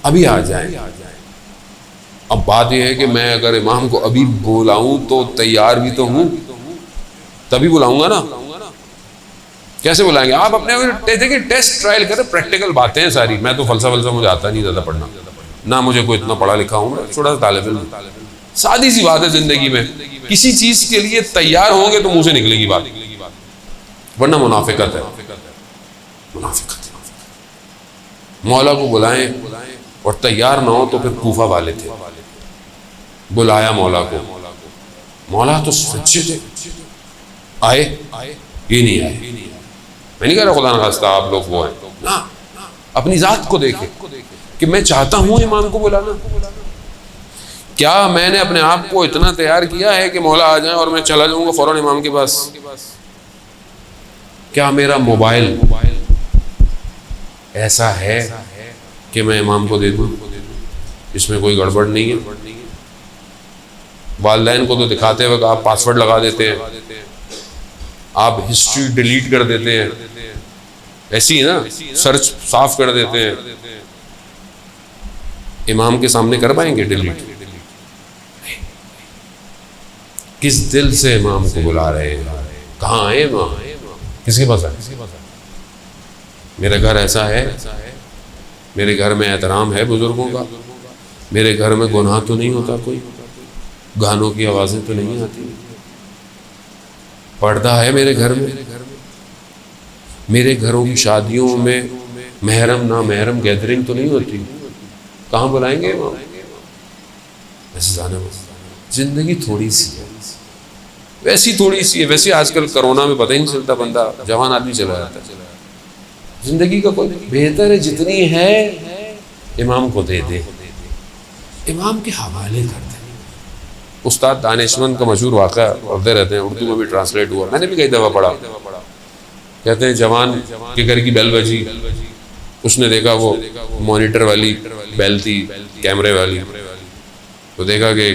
ابھی آ جائیں. اب بات یہ ہے کہ میں اگر امام کو ابھی بلاؤں تو تیار بھی تو ہوں، تبھی بلاؤں گا نا. کیسے بلائیں گے؟ آپ اپنے دیکھیں ٹیسٹ ٹرائل کریں، پریکٹیکل باتیں ہیں ساری. میں تو فلسفہ مجھے آتا نہیں زیادہ پڑھنا، نہ مجھے کوئی اتنا پڑھا لکھا ہوں، میں چھوٹا سا طالب علم. سادی سی بات ہے زندگی میں، کسی چیز کے لیے تیار ہوں گے تو منہ سے نکلے گی بات، ورنہ منافقت ہے. منافقت. مولا کو بلائیں اور تیار نہ ہو تو پھر کوفہ والے تھے، بلایا مولا کو، مولا تو سچے تھے، آئے، یہ نہیں آئے. میں نہیں کہہ رہا خدا نخواستہ آپ لوگ وہ ہیں، نا اپنی ذات کو دیکھیں کہ میں چاہتا ہوں امام کو بلانا. کیا میں نے اپنے آپ کو اتنا تیار کیا ہے کہ مولا آ جائیں اور میں چلا جاؤں گا فوراً امام کے پاس؟ کیا میرا موبائل ایسا ہے کہ میں امام کو دے دوں؟ اس میں کوئی گڑبڑ نہیں ہے. والدین کو تو دکھاتے وقت آپ پاسورڈ لگا دیتے ہیں، آپ ہسٹری ڈیلیٹ کر دیتے ہیں، ایسی ہے نا، سرچ صاف کر دیتے ہیں. امام کے سامنے کر پائیں گے ڈیلیٹ؟ کس دل سے امام کو بلا رہے ہیں؟ کہاں آئے امام؟ کس کے پاس آئے؟ میرا گھر ایسا ہے، میرے گھر میں احترام ہے بزرگوں کا، میرے گھر میں گناہ تو نہیں ہوتا، کوئی گانوں کی آوازیں تو نہیں آتی، پردہ ہے میرے گھر میں. میرے گھروں کی شادیوں میں محرم نا محرم گیدرنگ تو نہیں ہوتی. کہاں بلائیں گے امام؟ ایسے جانے میں زندگی تھوڑی سی ہے، ویسی تھوڑی سی ہے. ویسے آج کل کرونا میں پتہ ہی نہیں چلتا، بندہ جوان آدمی چلا جاتا ہے. زندگی کا کوئی بہتر ہے جتنی ہے امام کو دے دے، امام کے حوالے کر دیں۔ استاد دانشمند کا مشہور واقعہ پڑھتے رہتے ہیں، اردو میں بھی ٹرانسلیٹ ہوا، میں نے بھی کئی دفعہ پڑھا۔ کہتے ہیں جوان کے گھر کی بیل بجی، اس نے دیکھا وہ مانیٹر والی بیل تھی، کیمرے والی، تو دیکھا کہ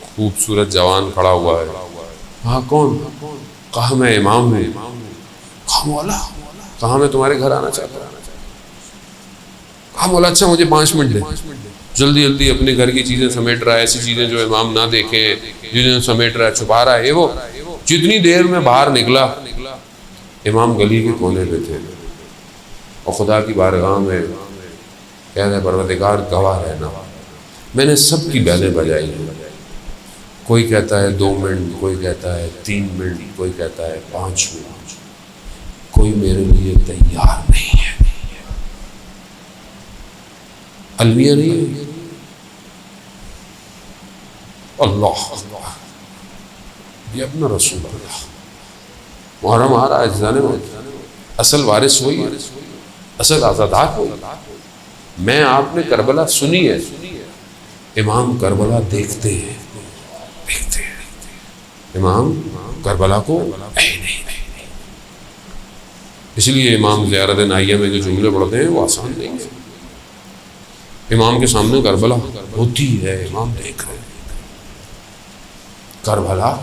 خوبصورت جوان کھڑا ہوا ہے۔ ہاں کون؟ کہا میں امام ہوں۔ کہا مولا، کہا میں تمہارے گھر آنا چاہتا ہوں۔ کہا مولا اچھا مجھے 5 منٹ دیں، جلدی جلدی اپنے گھر کی چیزیں سمیٹ رہا ہے، ایسی چیزیں جو امام نہ دیکھیں، جنہیں سمیٹ رہا ہے، چھپا رہا ہے، وہ جتنی دیر میں باہر نکلا امام گلی کے کونے پہ تھے اور خدا کی بارگاہ میں کہہ رہے پروردگار گواہ رہنا، میں نے سب کی بیلیں بجائی ہیں، کوئی کہتا ہے 2 منٹ، کوئی کہتا ہے 3 منٹ، کوئی کہتا ہے 5 منٹ، کوئی میرے لیے تیار نہیں ہے۔ المیہ نہیں ہے، اللہ یہ اپنا رسول اللہ محرم آ رہا ہے، جانے میں اصل وارث وہی ہے، اصل آزادار وہی۔ میں آپ نے کربلا سنی ہے، امام کربلا دیکھتے ہیں، امام کربلا کو نہیں۔ اس لیے امام زیارت نائیہ میں جو جملے پڑھتے ہیں وہ آسان نہیں ہے۔ امام کے سامنے کربلا ہوتی ہے، امام دیکھ رہے ہیں کربلا